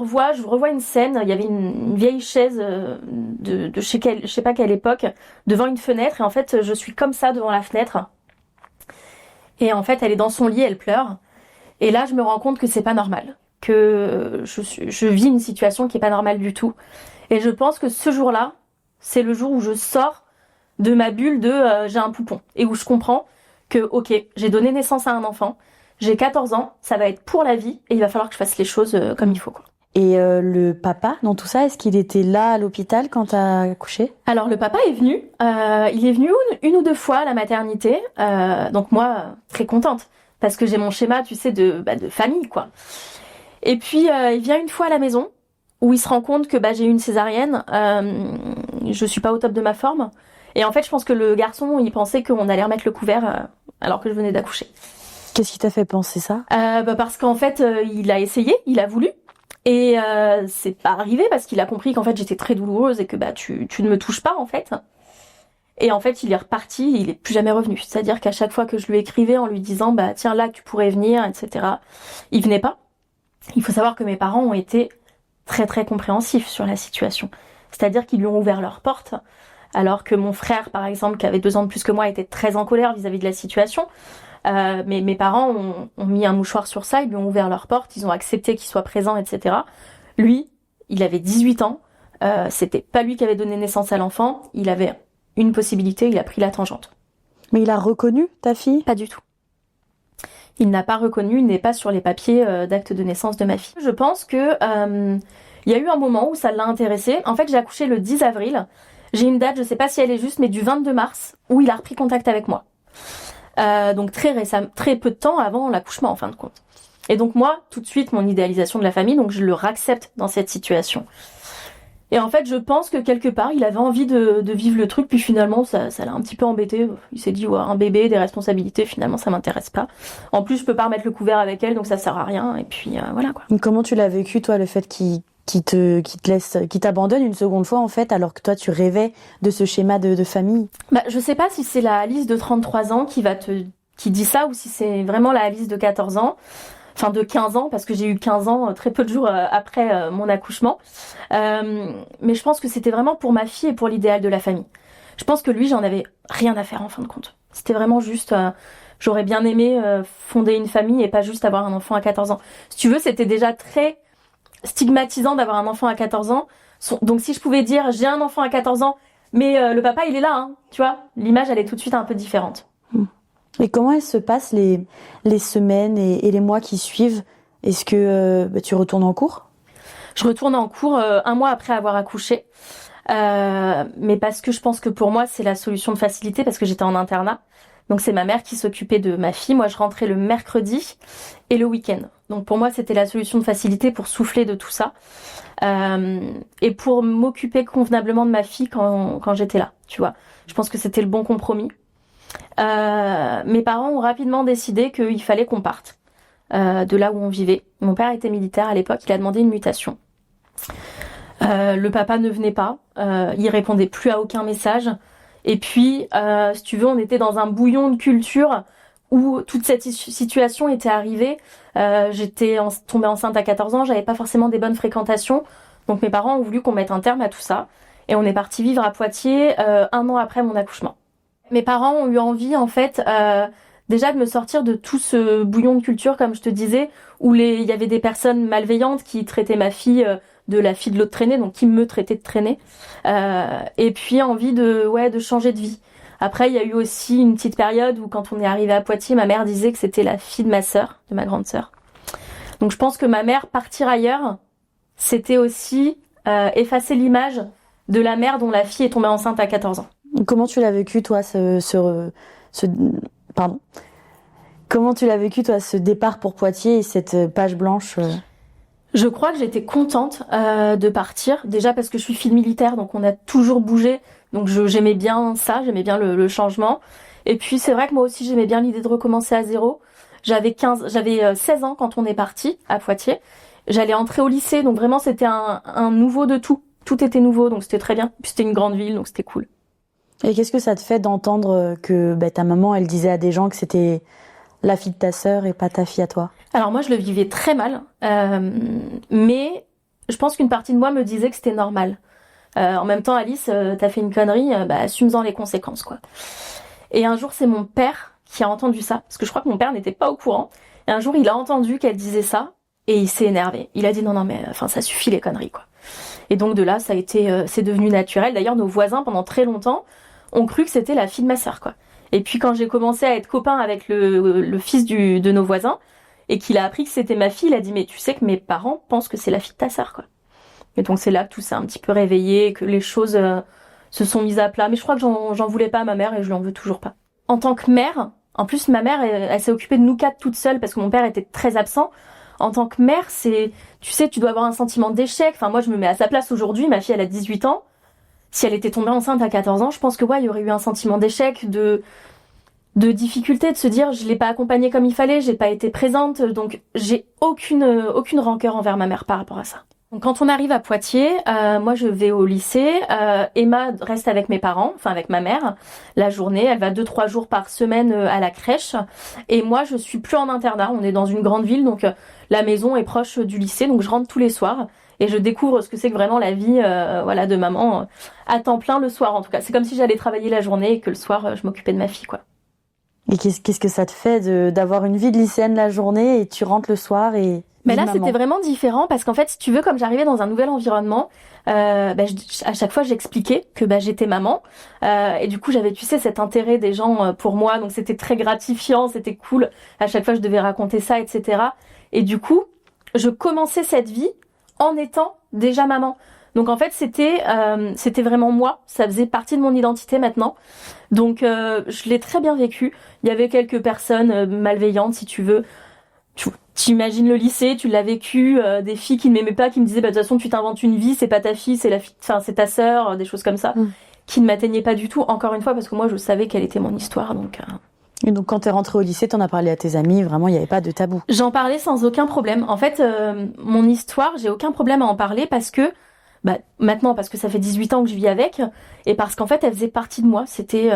Speaker 1: revois une scène, il y avait une vieille chaise de je sais pas quelle époque, devant une fenêtre, et en fait je suis comme ça devant la fenêtre. Et en fait elle est dans son lit, elle pleure. Et là je me rends compte que c'est pas normal, que je vis une situation qui est pas normale du tout. Et je pense que ce jour-là, c'est le jour où je sors de ma bulle de j'ai un poupon et où je comprends que ok, j'ai donné naissance à un enfant, j'ai 14 ans, ça va être pour la vie et il va falloir que je fasse les choses comme il faut, quoi.
Speaker 2: Et le papa, dans tout ça, est-ce qu'il était là à l'hôpital quand t'as accouché?
Speaker 1: Alors le papa est venu, il est venu une ou deux fois à la maternité, donc moi très contente parce que j'ai mon schéma, tu sais, de famille, quoi. Et puis il vient une fois à la maison où il se rend compte que j'ai eu une césarienne, je suis pas au top de ma forme, et en fait je pense que le garçon il pensait qu'on allait remettre le couvert alors que je venais d'accoucher.
Speaker 2: Qu'est-ce qui t'a fait penser ça?
Speaker 1: Parce qu'en fait il a essayé, il a voulu. Et c'est pas arrivé parce qu'il a compris qu'en fait j'étais très douloureuse et que tu ne me touches pas en fait. Et en fait il est reparti, il est plus jamais revenu. C'est-à-dire qu'à chaque fois que je lui écrivais en lui disant tiens là tu pourrais venir, etc. Il venait pas. Il faut savoir que mes parents ont été très très compréhensifs sur la situation. C'est-à-dire qu'ils lui ont ouvert leurs portes, alors que mon frère par exemple qui avait 2 ans de plus que moi était très en colère vis-à-vis de la situation. Mais mes parents ont mis un mouchoir sur ça, ils lui ont ouvert leurs portes, ils ont accepté qu'il soit présent, etc. Lui, il avait 18 ans, c'était pas lui qui avait donné naissance à l'enfant, il avait une possibilité, il a pris la tangente.
Speaker 2: Mais il a reconnu ta fille?
Speaker 1: Pas du tout. Il n'a pas reconnu, il n'est pas sur les papiers d'acte de naissance de ma fille. Je pense que il y a eu un moment où ça l'a intéressé. En fait, j'ai accouché le 10 avril. J'ai une date, je sais pas si elle est juste, mais du 22 mars, où il a repris contact avec moi. Donc très récemment, très peu de temps avant l'accouchement en fin de compte. Et donc moi, tout de suite, mon idéalisation de la famille, donc je le raccepte dans cette situation. Et en fait, je pense que quelque part, il avait envie de vivre le truc, puis finalement, ça l'a un petit peu embêté. Il s'est dit, ouais, un bébé, des responsabilités, finalement, ça m'intéresse pas. En plus, je peux pas remettre le couvert avec elle, donc ça sert à rien. Et puis voilà quoi.
Speaker 2: Comment tu l'as vécu, toi, le fait qu'il t'abandonne une seconde fois, en fait, alors que toi, tu rêvais de ce schéma de famille?
Speaker 1: Je sais pas si c'est la Alice de 33 ans qui dit ça, ou si c'est vraiment la Alice de 14 ans. Enfin, de 15 ans, parce que j'ai eu 15 ans très peu de jours après mon accouchement. Mais je pense que c'était vraiment pour ma fille et pour l'idéal de la famille. Je pense que lui, j'en avais rien à faire en fin de compte. C'était vraiment juste, j'aurais bien aimé fonder une famille et pas juste avoir un enfant à 14 ans. Si tu veux, c'était déjà très stigmatisant d'avoir un enfant à 14 ans. Donc si je pouvais dire, j'ai un enfant à 14 ans, mais le papa, il est là, hein, tu vois, l'image, elle est tout de suite un peu différente.
Speaker 2: Et comment elles se passent les semaines et les mois qui suivent? Est-ce que tu retournes en cours?
Speaker 1: Je retourne en cours 1 mois après avoir accouché. Mais parce que je pense que pour moi, c'est la solution de facilité parce que j'étais en internat. Donc c'est ma mère qui s'occupait de ma fille. Moi, je rentrais le mercredi et le week-end. Donc pour moi, c'était la solution de facilité pour souffler de tout ça. Et pour m'occuper convenablement de ma fille quand j'étais là, tu vois. Je pense que c'était le bon compromis. Mes parents ont rapidement décidé qu'il fallait qu'on parte de là où on vivait. Mon père était militaire à l'époque, il a demandé une mutation. Le papa ne venait pas, il répondait plus à aucun message. Et puis, si tu veux, on était dans un bouillon de culture où toute cette situation était arrivée. J'étais tombée enceinte à 14 ans, j'avais pas forcément des bonnes fréquentations. Donc mes parents ont voulu qu'on mette un terme à tout ça. Et on est parti vivre à Poitiers 1 an après mon accouchement. Mes parents ont eu envie, en fait, déjà de me sortir de tout ce bouillon de culture, comme je te disais, où il y avait des personnes malveillantes qui traitaient ma fille de la fille de l'autre traînée, donc qui me traitaient de traînée. Et puis envie de changer de vie. Après, il y a eu aussi une petite période où, quand on est arrivé à Poitiers, ma mère disait que c'était la fille de ma sœur, de ma grande sœur. Donc je pense que ma mère partir ailleurs, c'était aussi effacer l'image de la mère dont la fille est tombée enceinte à 14 ans.
Speaker 2: Comment tu l'as vécu, toi, Comment tu l'as vécu, toi, ce départ pour Poitiers et cette page blanche?
Speaker 1: Je crois que j'étais contente de partir. Déjà parce que je suis fille militaire, donc on a toujours bougé. Donc j'aimais bien ça, j'aimais bien le changement. Et puis c'est vrai que moi aussi j'aimais bien l'idée de recommencer à zéro. J'avais 16 ans quand on est parti à Poitiers. J'allais entrer au lycée, donc vraiment c'était un nouveau de tout. Tout était nouveau, donc c'était très bien. Puis c'était une grande ville, donc c'était cool.
Speaker 2: Et qu'est-ce que ça te fait d'entendre que ta maman, elle disait à des gens que c'était la fille de ta sœur et pas ta fille à toi?
Speaker 1: Alors moi, je le vivais très mal, mais je pense qu'une partie de moi me disait que c'était normal. En même temps, Alice, t'as fait une connerie, assume-en les conséquences, quoi. Et un jour, c'est mon père qui a entendu ça, parce que je crois que mon père n'était pas au courant. Et un jour, il a entendu qu'elle disait ça, Et il s'est énervé. Il a dit non, mais enfin ça suffit les conneries quoi. Et donc de là, ça a été, c'est devenu naturel. D'ailleurs, nos voisins pendant très longtemps ont cru que c'était la fille de ma sœur quoi. Et puis quand j'ai commencé à être copain avec le fils de nos voisins et qu'il a appris que c'était ma fille, il a dit mais tu sais que mes parents pensent que c'est la fille de ta sœur quoi. Et donc c'est là que tout s'est un petit peu réveillé, que les choses se sont mises à plat. Mais je crois que j'en voulais pas à ma mère et je lui en veux toujours pas. En tant que mère, en plus ma mère elle s'est occupée de nous quatre toute seule parce que mon père était très absent. En tant que mère, tu sais, tu dois avoir un sentiment d'échec. Enfin moi je me mets à sa place aujourd'hui, ma fille elle a 18 ans. Si elle était tombée enceinte à 14 ans, je pense que il y aurait eu un sentiment d'échec, de difficulté, de se dire je l'ai pas accompagnée comme il fallait, j'ai pas été présente, donc j'ai aucune rancœur envers ma mère par rapport à ça. Donc quand on arrive à Poitiers, moi je vais au lycée, Emma reste avec mes parents, enfin avec ma mère, la journée, elle va 2-3 jours par semaine à la crèche, et moi je suis plus en internat, on est dans une grande ville, donc la maison est proche du lycée, donc je rentre tous les soirs, et je découvre ce que c'est que vraiment la vie de maman à temps plein le soir en tout cas. C'est comme si j'allais travailler la journée et que le soir je m'occupais de ma fille quoi.
Speaker 2: Et qu'est-ce que ça te fait d'avoir une vie de lycéenne la journée et tu rentres le soir et...
Speaker 1: Mais là, c'était vraiment différent parce qu'en fait, si tu veux, comme j'arrivais dans un nouvel environnement, à chaque fois, j'expliquais que j'étais maman. Et du coup, j'avais, tu sais, cet intérêt des gens pour moi. Donc, c'était très gratifiant, c'était cool. À chaque fois, je devais raconter ça, etc. Et du coup, je commençais cette vie en étant déjà maman. Donc, en fait, c'était vraiment moi. Ça faisait partie de mon identité maintenant. Donc, je l'ai très bien vécu. Il y avait quelques personnes malveillantes, si tu veux. Tu imagines le lycée, tu l'as vécu, des filles qui ne m'aimaient pas, qui me disaient de toute façon tu t'inventes une vie, c'est pas ta fille, c'est ta sœur, des choses comme ça, qui ne m'atteignaient pas du tout. Encore une fois parce que moi je savais quelle était mon histoire, donc.
Speaker 2: Et donc quand t'es rentrée au lycée, t'en as parlé à tes amis, vraiment il n'y avait pas de tabou.
Speaker 1: J'en parlais sans aucun problème. En fait, mon histoire, j'ai aucun problème à en parler parce que maintenant parce que ça fait 18 ans que je vis avec et parce qu'en fait elle faisait partie de moi. C'était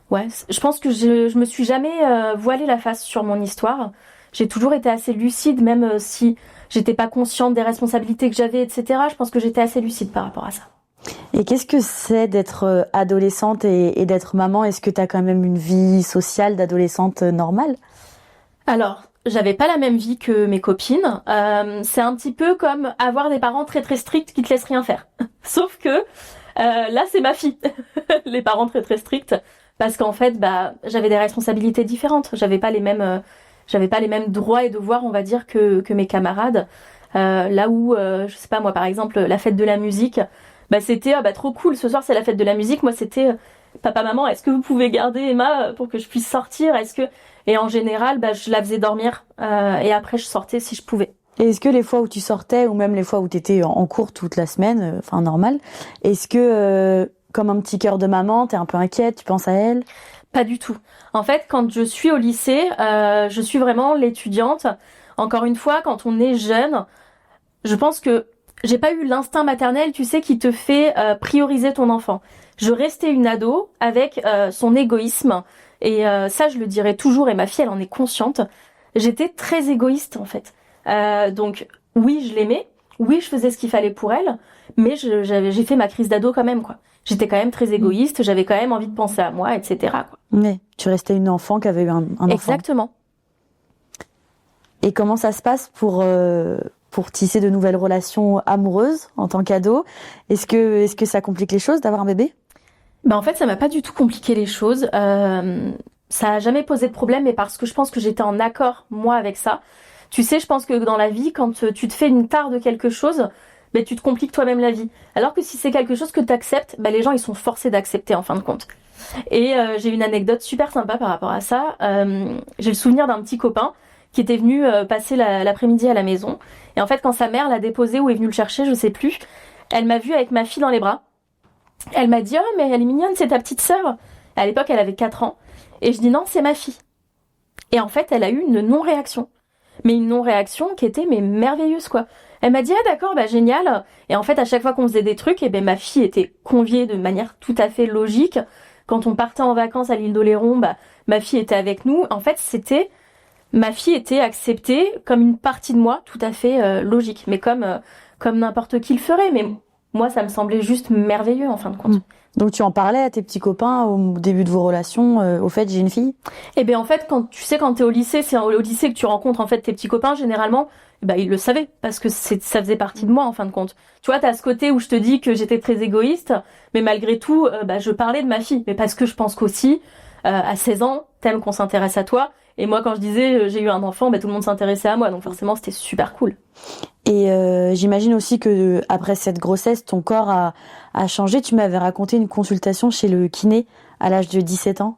Speaker 1: je pense que je me suis jamais voilé la face sur mon histoire. J'ai toujours été assez lucide, même si j'étais pas consciente des responsabilités que j'avais, etc. Je pense que j'étais assez lucide par rapport à ça.
Speaker 2: Et qu'est-ce que c'est d'être adolescente et d'être maman? Est-ce que t'as quand même une vie sociale d'adolescente normale?
Speaker 1: Alors, j'avais pas la même vie que mes copines. C'est un petit peu comme avoir des parents très très stricts qui te laissent rien faire. Sauf que là, c'est ma fille. Les parents très très stricts. Parce qu'en fait, j'avais des responsabilités différentes. J'avais pas les mêmes droits et devoirs, on va dire, que mes camarades. Là où, je sais pas moi, par exemple, la fête de la musique, c'était trop cool. Ce soir, c'est la fête de la musique. Moi, c'était papa, maman, est-ce que vous pouvez garder Emma pour que je puisse sortir? Et en général, je la faisais dormir et après je sortais si je pouvais.
Speaker 2: Et est-ce que les fois où tu sortais ou même les fois où t'étais en cours toute la semaine, normal, est-ce que comme un petit cœur de maman, t'es un peu inquiète, tu penses à elle?
Speaker 1: Pas du tout. En fait, quand je suis au lycée, je suis vraiment l'étudiante. Encore une fois, quand on est jeune, je pense que j'ai pas eu l'instinct maternel, tu sais, qui te fait prioriser ton enfant. Je restais une ado avec son égoïsme. Et ça, je le dirai toujours, et ma fille, elle en est consciente. J'étais très égoïste, en fait. Donc, oui, je l'aimais. Oui, je faisais ce qu'il fallait pour elle. Mais j'ai fait ma crise d'ado quand même, quoi. J'étais quand même très égoïste, j'avais quand même envie de penser à moi, etc., quoi.
Speaker 2: Mais tu restais une enfant qui avait eu un enfant.
Speaker 1: Exactement.
Speaker 2: Et comment ça se passe pour tisser de nouvelles relations amoureuses en tant qu'ado? Est-ce que ça complique les choses d'avoir un bébé?
Speaker 1: En fait, ça m'a pas du tout compliqué les choses. Ça a jamais posé de problème, mais parce que je pense que j'étais en accord, moi, avec ça. Tu sais, je pense que dans la vie, quand tu te fais une tare de quelque chose, tu te compliques toi-même la vie. Alors que si c'est quelque chose que tu acceptes, les gens, ils sont forcés d'accepter en fin de compte. Et j'ai une anecdote super sympa par rapport à ça. J'ai le souvenir d'un petit copain qui était venu passer l'après-midi à la maison. Et en fait, quand sa mère l'a déposé ou est venue le chercher, je sais plus, elle m'a vue avec ma fille dans les bras. Elle m'a dit « Oh, mais elle est mignonne, c'est ta petite sœur ». À l'époque, elle avait 4 ans. Et je dis « Non, c'est ma fille ». Et en fait, elle a eu une non-réaction. Mais une non-réaction qui était merveilleuse, quoi. Elle m'a dit « Ah d'accord, génial ». Et en fait, à chaque fois qu'on faisait des trucs, ma fille était conviée de manière tout à fait logique. Quand on partait en vacances à l'île d'Oléron, ma fille était avec nous. En fait, ma fille était acceptée comme une partie de moi tout à fait logique. Mais comme n'importe qui le ferait. Mais moi, ça me semblait juste merveilleux, en fin de compte.
Speaker 2: Donc tu en parlais à tes petits copains au début de vos relations, au fait j'ai une fille?
Speaker 1: Et bien en fait, quand t'es au lycée, c'est au lycée que tu rencontres en fait tes petits copains généralement. Ils le savaient parce que ça faisait partie de moi en fin de compte. Tu vois, t'as ce côté où je te dis que j'étais très égoïste, mais malgré tout, je parlais de ma fille, mais parce que je pense qu'aussi à 16 ans, t'aimes qu'on s'intéresse à toi. Et moi, quand je disais j'ai eu un enfant, tout le monde s'intéressait à moi, donc forcément c'était super cool.
Speaker 2: Et j'imagine aussi que après cette grossesse, ton corps a changé. Tu m'avais raconté une consultation chez le kiné à l'âge de 17 ans.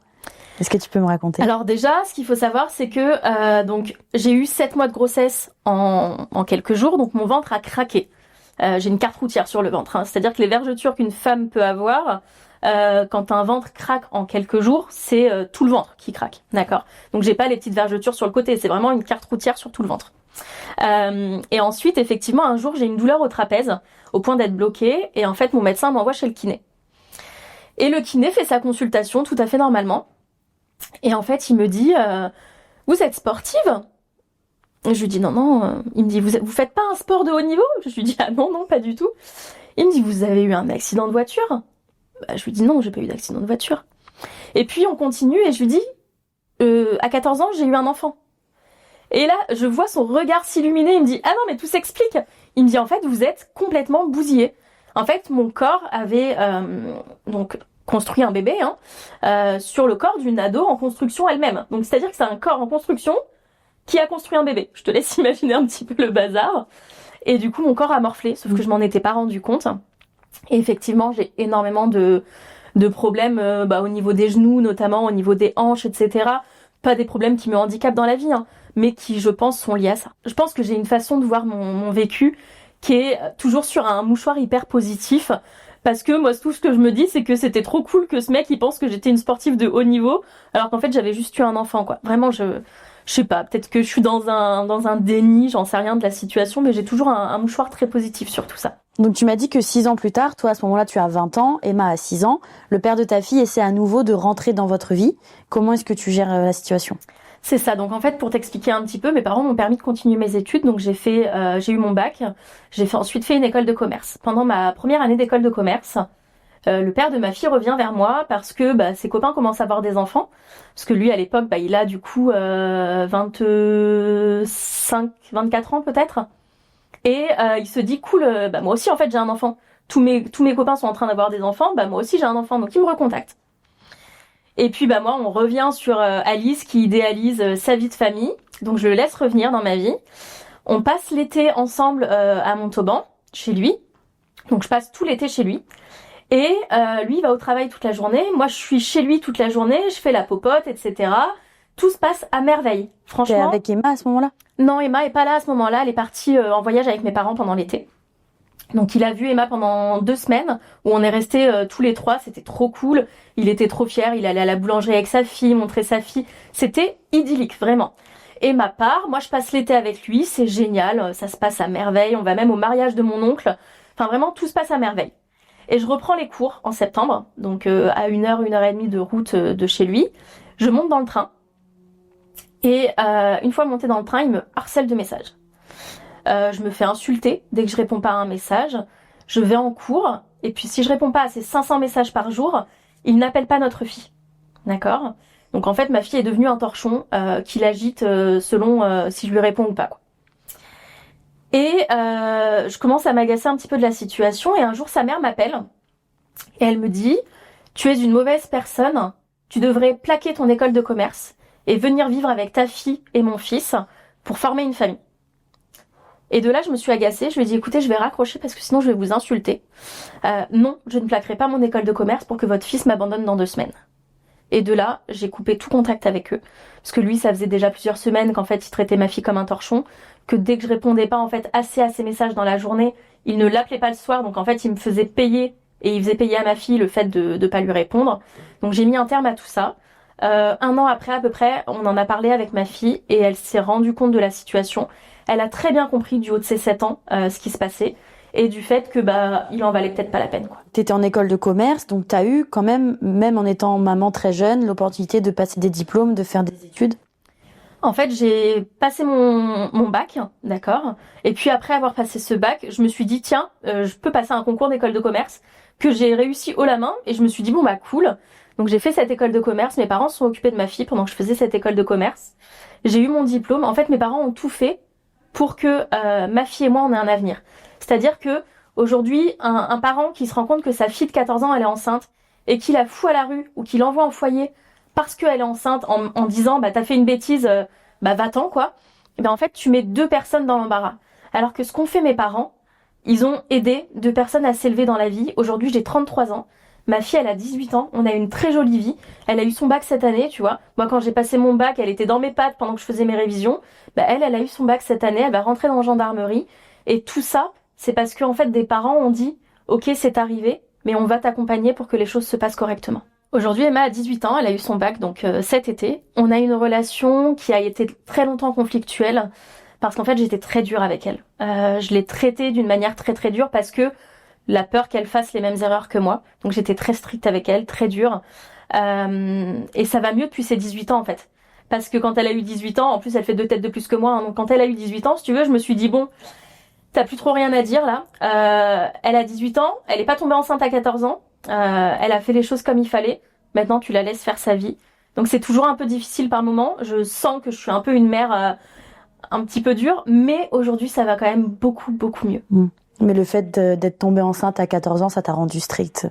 Speaker 2: Est-ce que tu peux me raconter?
Speaker 1: Alors déjà, ce qu'il faut savoir, c'est que donc j'ai eu 7 mois de grossesse en quelques jours, donc mon ventre a craqué. J'ai une carte routière sur le ventre, hein. C'est-à-dire que les vergetures qu'une femme peut avoir, quand un ventre craque en quelques jours, c'est tout le ventre qui craque, d'accord? Donc j'ai pas les petites vergetures sur le côté, c'est vraiment une carte routière sur tout le ventre. Et ensuite, effectivement, un jour, j'ai une douleur au trapèze, au point d'être bloquée, et en fait, mon médecin m'envoie chez le kiné. Et le kiné fait sa consultation tout à fait normalement. Et en fait, il me dit vous êtes sportive? Et je lui dis non. Il me dit vous faites pas un sport de haut niveau? Je lui dis ah non, pas du tout. Il me dit vous avez eu un accident de voiture? Je lui dis non, j'ai pas eu d'accident de voiture. Et puis on continue et je lui dis à 14 ans, j'ai eu un enfant. Et là, je vois son regard s'illuminer, il me dit ah non mais tout s'explique. Il me dit en fait vous êtes complètement bousillé. En fait, mon corps avait donc construit un bébé sur le corps d'une ado en construction elle-même. Donc c'est-à-dire que c'est un corps en construction qui a construit un bébé. Je te laisse imaginer un petit peu le bazar. Et du coup, mon corps a morflé, sauf que je m'en étais pas rendu compte. Et effectivement, j'ai énormément de problèmes au niveau des genoux, notamment au niveau des hanches, etc. Pas des problèmes qui me handicapent dans la vie, mais qui, je pense, sont liés à ça. Je pense que j'ai une façon de voir mon vécu qui est toujours sur un mouchoir hyper positif. Parce que moi, tout ce que je me dis, c'est que c'était trop cool que ce mec, il pense que j'étais une sportive de haut niveau, alors qu'en fait, j'avais juste eu un enfant, quoi. Vraiment, je sais pas, peut-être que je suis dans un déni, j'en sais rien de la situation, mais j'ai toujours un mouchoir très positif sur tout ça.
Speaker 2: Donc tu m'as dit que 6 ans plus tard, toi à ce moment-là tu as 20 ans, Emma a 6 ans, le père de ta fille essaie à nouveau de rentrer dans votre vie. Comment est-ce que tu gères la situation?
Speaker 1: C'est ça, donc en fait pour t'expliquer un petit peu, mes parents m'ont permis de continuer mes études, donc j'ai eu mon bac, ensuite fait une école de commerce. Pendant ma première année d'école de commerce, le père de ma fille revient vers moi parce que ses copains commencent à avoir des enfants, parce que lui à l'époque il a du coup 25, 24 ans peut-être, et il se dit cool, moi aussi en fait j'ai un enfant, tous mes copains sont en train d'avoir des enfants, moi aussi j'ai un enfant, donc il me recontacte. Et puis moi on revient sur Alice qui idéalise sa vie de famille, donc je le laisse revenir dans ma vie. On passe l'été ensemble à Montauban, chez lui, donc je passe tout l'été chez lui. Et lui il va au travail toute la journée, moi je suis chez lui toute la journée, je fais la popote, etc. Tout se passe à merveille, franchement.
Speaker 2: T'es avec Emma à ce moment-là?
Speaker 1: Non, Emma est pas là à ce moment-là, elle est partie en voyage avec mes parents pendant l'été. Donc il a vu Emma pendant 2 semaines, où on est restés tous les 3, c'était trop cool, il était trop fier, il allait à la boulangerie avec sa fille, montrer sa fille, c'était idyllique, vraiment. Et ma part, moi je passe l'été avec lui, c'est génial, ça se passe à merveille, on va même au mariage de mon oncle, enfin vraiment tout se passe à merveille. Et je reprends les cours en septembre, donc à 1 heure et demie de route de chez lui. Je monte dans le train. Et une fois montée dans le train, il me harcèle de messages. Je me fais insulter dès que je réponds pas à un message. Je vais en cours. Et puis si je réponds pas à ces 500 messages par jour, il n'appelle pas notre fille. D'accord? Donc en fait, ma fille est devenue un torchon qui l'agite selon si je lui réponds ou pas, quoi. Et je commence à m'agacer un petit peu de la situation et un jour sa mère m'appelle et elle me dit tu es une mauvaise personne, tu devrais plaquer ton école de commerce et venir vivre avec ta fille et mon fils pour former une famille. Et de là je me suis agacée, je lui ai dit écoutez je vais raccrocher parce que sinon je vais vous insulter. Non, je ne plaquerai pas mon école de commerce pour que votre fils m'abandonne dans 2 semaines. Et de là, j'ai coupé tout contact avec eux. Parce que lui, ça faisait déjà plusieurs semaines qu'en fait, il traitait ma fille comme un torchon. Que dès que je répondais pas, en fait, assez à ses messages dans la journée, il ne l'appelait pas le soir. Donc en fait, il me faisait payer. Et il faisait payer à ma fille le fait de pas lui répondre. Donc j'ai mis un terme à tout ça. 1 an après, à peu près, on en a parlé avec ma fille. Et elle s'est rendue compte de la situation. Elle a très bien compris du haut de ses 7 ans ce qui se passait. Et du fait que il en valait peut-être pas la peine, quoi.
Speaker 2: T'étais en école de commerce, donc t'as eu quand même en étant maman très jeune, l'opportunité de passer des diplômes, de faire des études.
Speaker 1: En fait, j'ai passé mon bac, d'accord. Et puis après avoir passé ce bac, je me suis dit tiens, je peux passer un concours d'école de commerce que j'ai réussi haut la main et je me suis dit bon bah cool. Donc j'ai fait cette école de commerce, mes parents se sont occupés de ma fille pendant que je faisais cette école de commerce. J'ai eu mon diplôme. En fait, mes parents ont tout fait pour que ma fille et moi on ait un avenir. C'est-à-dire que aujourd'hui, un parent qui se rend compte que sa fille de 14 ans elle est enceinte et qui la fout à la rue ou qui l'envoie en foyer parce qu'elle est enceinte en disant bah t'as fait une bêtise, bah va-t'en quoi. Et ben en fait tu mets deux personnes dans l'embarras. Alors que ce qu'ont fait mes parents, ils ont aidé deux personnes à s'élever dans la vie. Aujourd'hui j'ai 33 ans. Ma fille, elle a 18 ans, on a une très jolie vie. Elle a eu son bac cette année, tu vois. Moi, quand j'ai passé mon bac, elle était dans mes pattes pendant que je faisais mes révisions. Bah, elle a eu son bac cette année, elle va rentrer dans la gendarmerie. Et tout ça, c'est parce que, en fait, des parents ont dit, OK, c'est arrivé, mais on va t'accompagner pour que les choses se passent correctement. Aujourd'hui, Emma a 18 ans, elle a eu son bac, donc cet été. On a une relation qui a été très longtemps conflictuelle, parce qu'en fait, j'étais très dure avec elle. Je l'ai traitée d'une manière très très dure parce que la peur qu'elle fasse les mêmes erreurs que moi. Donc j'étais très stricte avec elle, très dure. Et ça va mieux depuis ses 18 ans en fait. Parce que quand elle a eu 18 ans, en plus elle fait 2 têtes de plus que moi, hein, donc quand elle a eu 18 ans, si tu veux, je me suis dit bon, t'as plus trop rien à dire là. Elle a 18 ans, elle est pas tombée enceinte à 14 ans, elle a fait les choses comme il fallait. Maintenant tu la laisses faire sa vie. Donc c'est toujours un peu difficile par moment. Je sens que je suis un peu une mère un petit peu dure, mais aujourd'hui ça va quand même beaucoup beaucoup mieux.
Speaker 2: Mais le fait d'être tombée enceinte à 14 ans, ça t'a rendu stricte?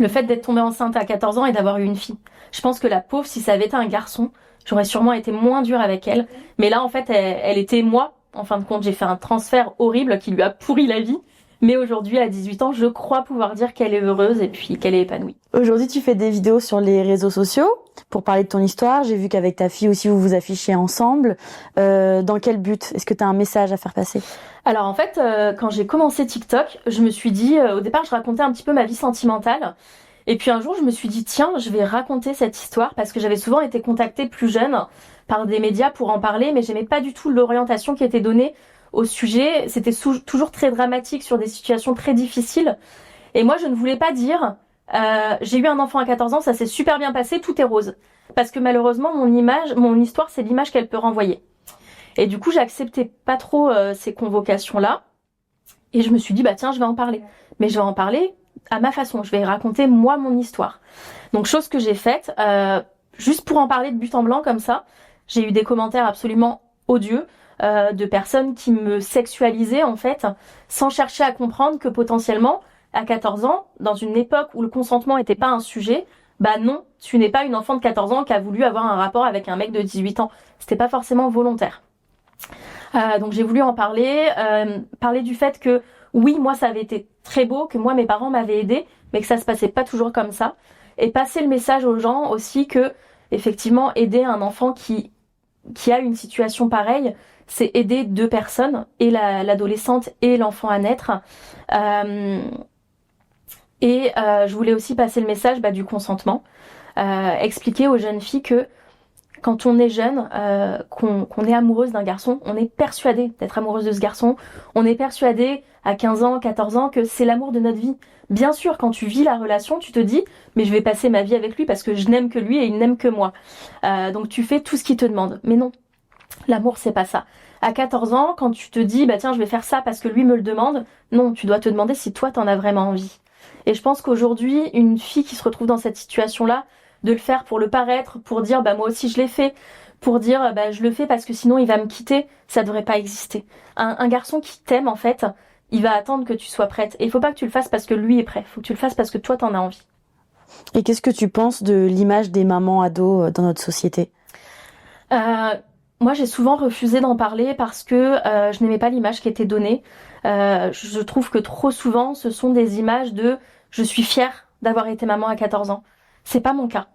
Speaker 1: Le fait d'être tombée enceinte à 14 ans et d'avoir eu une fille. Je pense que la pauvre, si ça avait été un garçon, j'aurais sûrement été moins dure avec elle. Mais là, en fait, elle était moi. En fin de compte, j'ai fait un transfert horrible qui lui a pourri la vie. Mais aujourd'hui, à 18 ans, je crois pouvoir dire qu'elle est heureuse et puis qu'elle est épanouie.
Speaker 2: Aujourd'hui, tu fais des vidéos sur les réseaux sociaux pour parler de ton histoire. J'ai vu qu'avec ta fille aussi, vous vous affichez ensemble. Dans quel but? Est-ce que tu as un message à faire passer?
Speaker 1: Alors en fait, quand j'ai commencé TikTok, je me suis dit, au départ, je racontais un petit peu ma vie sentimentale. Et puis un jour, je me suis dit, tiens, je vais raconter cette histoire parce que j'avais souvent été contactée plus jeune par des médias pour en parler, mais j'aimais pas du tout l'orientation qui était donnée au sujet. C'était toujours très dramatique sur des situations très difficiles. Et moi, je ne voulais pas dire, j'ai eu un enfant à 14 ans, ça s'est super bien passé, tout est rose. Parce que malheureusement, mon histoire, c'est l'image qu'elle peut renvoyer. Et du coup, j'acceptais pas trop ces convocations-là. Et je me suis dit, bah tiens, je vais en parler. Mais je vais en parler à ma façon. Je vais raconter, moi, mon histoire. Donc, chose que j'ai faite, juste pour en parler de but en blanc, comme ça, j'ai eu des commentaires absolument odieux de personnes qui me sexualisaient, en fait, sans chercher à comprendre que potentiellement, à 14 ans, dans une époque où le consentement n'était pas un sujet, bah non, tu n'es pas une enfant de 14 ans qui a voulu avoir un rapport avec un mec de 18 ans. C'était pas forcément volontaire. Donc j'ai voulu en parler, parler du fait que oui, moi ça avait été très beau, que moi mes parents m'avaient aidé, mais que ça se passait pas toujours comme ça, et passer le message aux gens aussi que effectivement aider un enfant qui a une situation pareille, c'est aider deux personnes, et l'adolescente et l'enfant à naître. Je voulais aussi passer le message du consentement, expliquer aux jeunes filles que quand on est jeune, qu'on est amoureuse d'un garçon, on est persuadé d'être amoureuse de ce garçon, on est persuadé à 15 ans, 14 ans que c'est l'amour de notre vie. Bien sûr, quand tu vis la relation, tu te dis mais je vais passer ma vie avec lui parce que je n'aime que lui et il n'aime que moi. Donc tu fais tout ce qu'il te demande. Mais non, l'amour c'est pas ça. À 14 ans, quand tu te dis tiens je vais faire ça parce que lui me le demande, non, tu dois te demander si toi t'en as vraiment envie. Et je pense qu'aujourd'hui, une fille qui se retrouve dans cette situation-là, de le faire pour le paraître, pour dire moi aussi je l'ai fait, pour dire je le fais parce que sinon il va me quitter, ça devrait pas exister. Un garçon qui t'aime en fait, il va attendre que tu sois prête. Et il faut pas que tu le fasses parce que lui est prêt, faut que tu le fasses parce que toi t'en as envie.
Speaker 2: Et qu'est-ce que tu penses de l'image des mamans ados dans notre société?
Speaker 1: Moi j'ai souvent refusé d'en parler parce que je n'aimais pas l'image qui était donnée. Je trouve que trop souvent ce sont des images de je suis fière d'avoir été maman à 14 ans. C'est pas mon cas.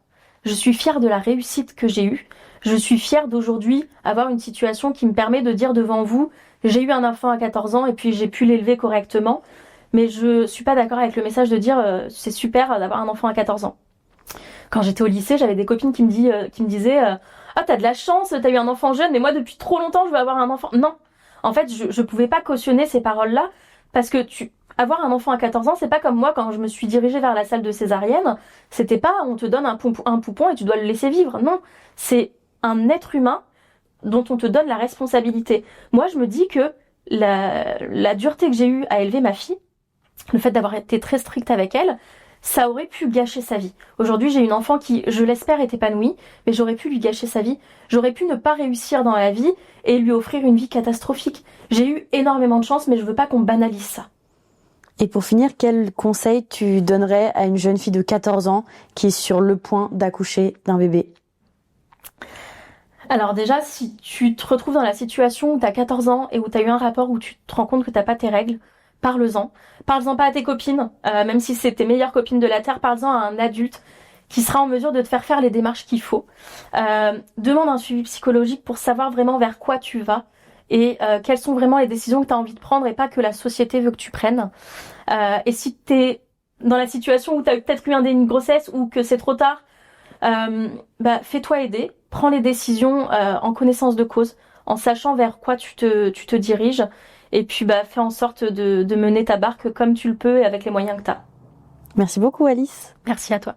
Speaker 1: Je suis fière de la réussite que j'ai eue. Je suis fière d'aujourd'hui avoir une situation qui me permet de dire devant vous, j'ai eu un enfant à 14 ans et puis j'ai pu l'élever correctement. Mais je suis pas d'accord avec le message de dire c'est super d'avoir un enfant à 14 ans. Quand j'étais au lycée, j'avais des copines qui me disaient ah t'as de la chance, t'as eu un enfant jeune, mais moi depuis trop longtemps je veux avoir un enfant. Non, en fait je pouvais pas cautionner ces paroles-là parce que avoir un enfant à 14 ans, c'est pas comme moi quand je me suis dirigée vers la salle de césarienne, c'était pas on te donne un poupon et tu dois le laisser vivre. Non, c'est un être humain dont on te donne la responsabilité. Moi, je me dis que la dureté que j'ai eue à élever ma fille, le fait d'avoir été très stricte avec elle, ça aurait pu gâcher sa vie. Aujourd'hui, j'ai une enfant qui, je l'espère, est épanouie, mais j'aurais pu lui gâcher sa vie. J'aurais pu ne pas réussir dans la vie et lui offrir une vie catastrophique. J'ai eu énormément de chance, mais je veux pas qu'on banalise ça.
Speaker 2: Et pour finir, quel conseil tu donnerais à une jeune fille de 14 ans qui est sur le point d'accoucher d'un bébé?
Speaker 1: Alors déjà, si tu te retrouves dans la situation où tu as 14 ans et où tu as eu un rapport où tu te rends compte que t'as pas tes règles, parle-en. Parle-en pas à tes copines, même si c'est tes meilleures copines de la Terre, parle-en à un adulte qui sera en mesure de te faire les démarches qu'il faut. Demande un suivi psychologique pour savoir vraiment vers quoi tu vas et quelles sont vraiment les décisions que tu as envie de prendre et pas que la société veut que tu prennes. Et si tu es dans la situation où tu as peut-être eu un déni de grossesse ou que c'est trop tard, fais-toi aider, prends les décisions en connaissance de cause, en sachant vers quoi tu te diriges, et puis fais en sorte de mener ta barque comme tu le peux et avec les moyens que tu as.
Speaker 2: Merci beaucoup Alice.
Speaker 1: Merci à toi.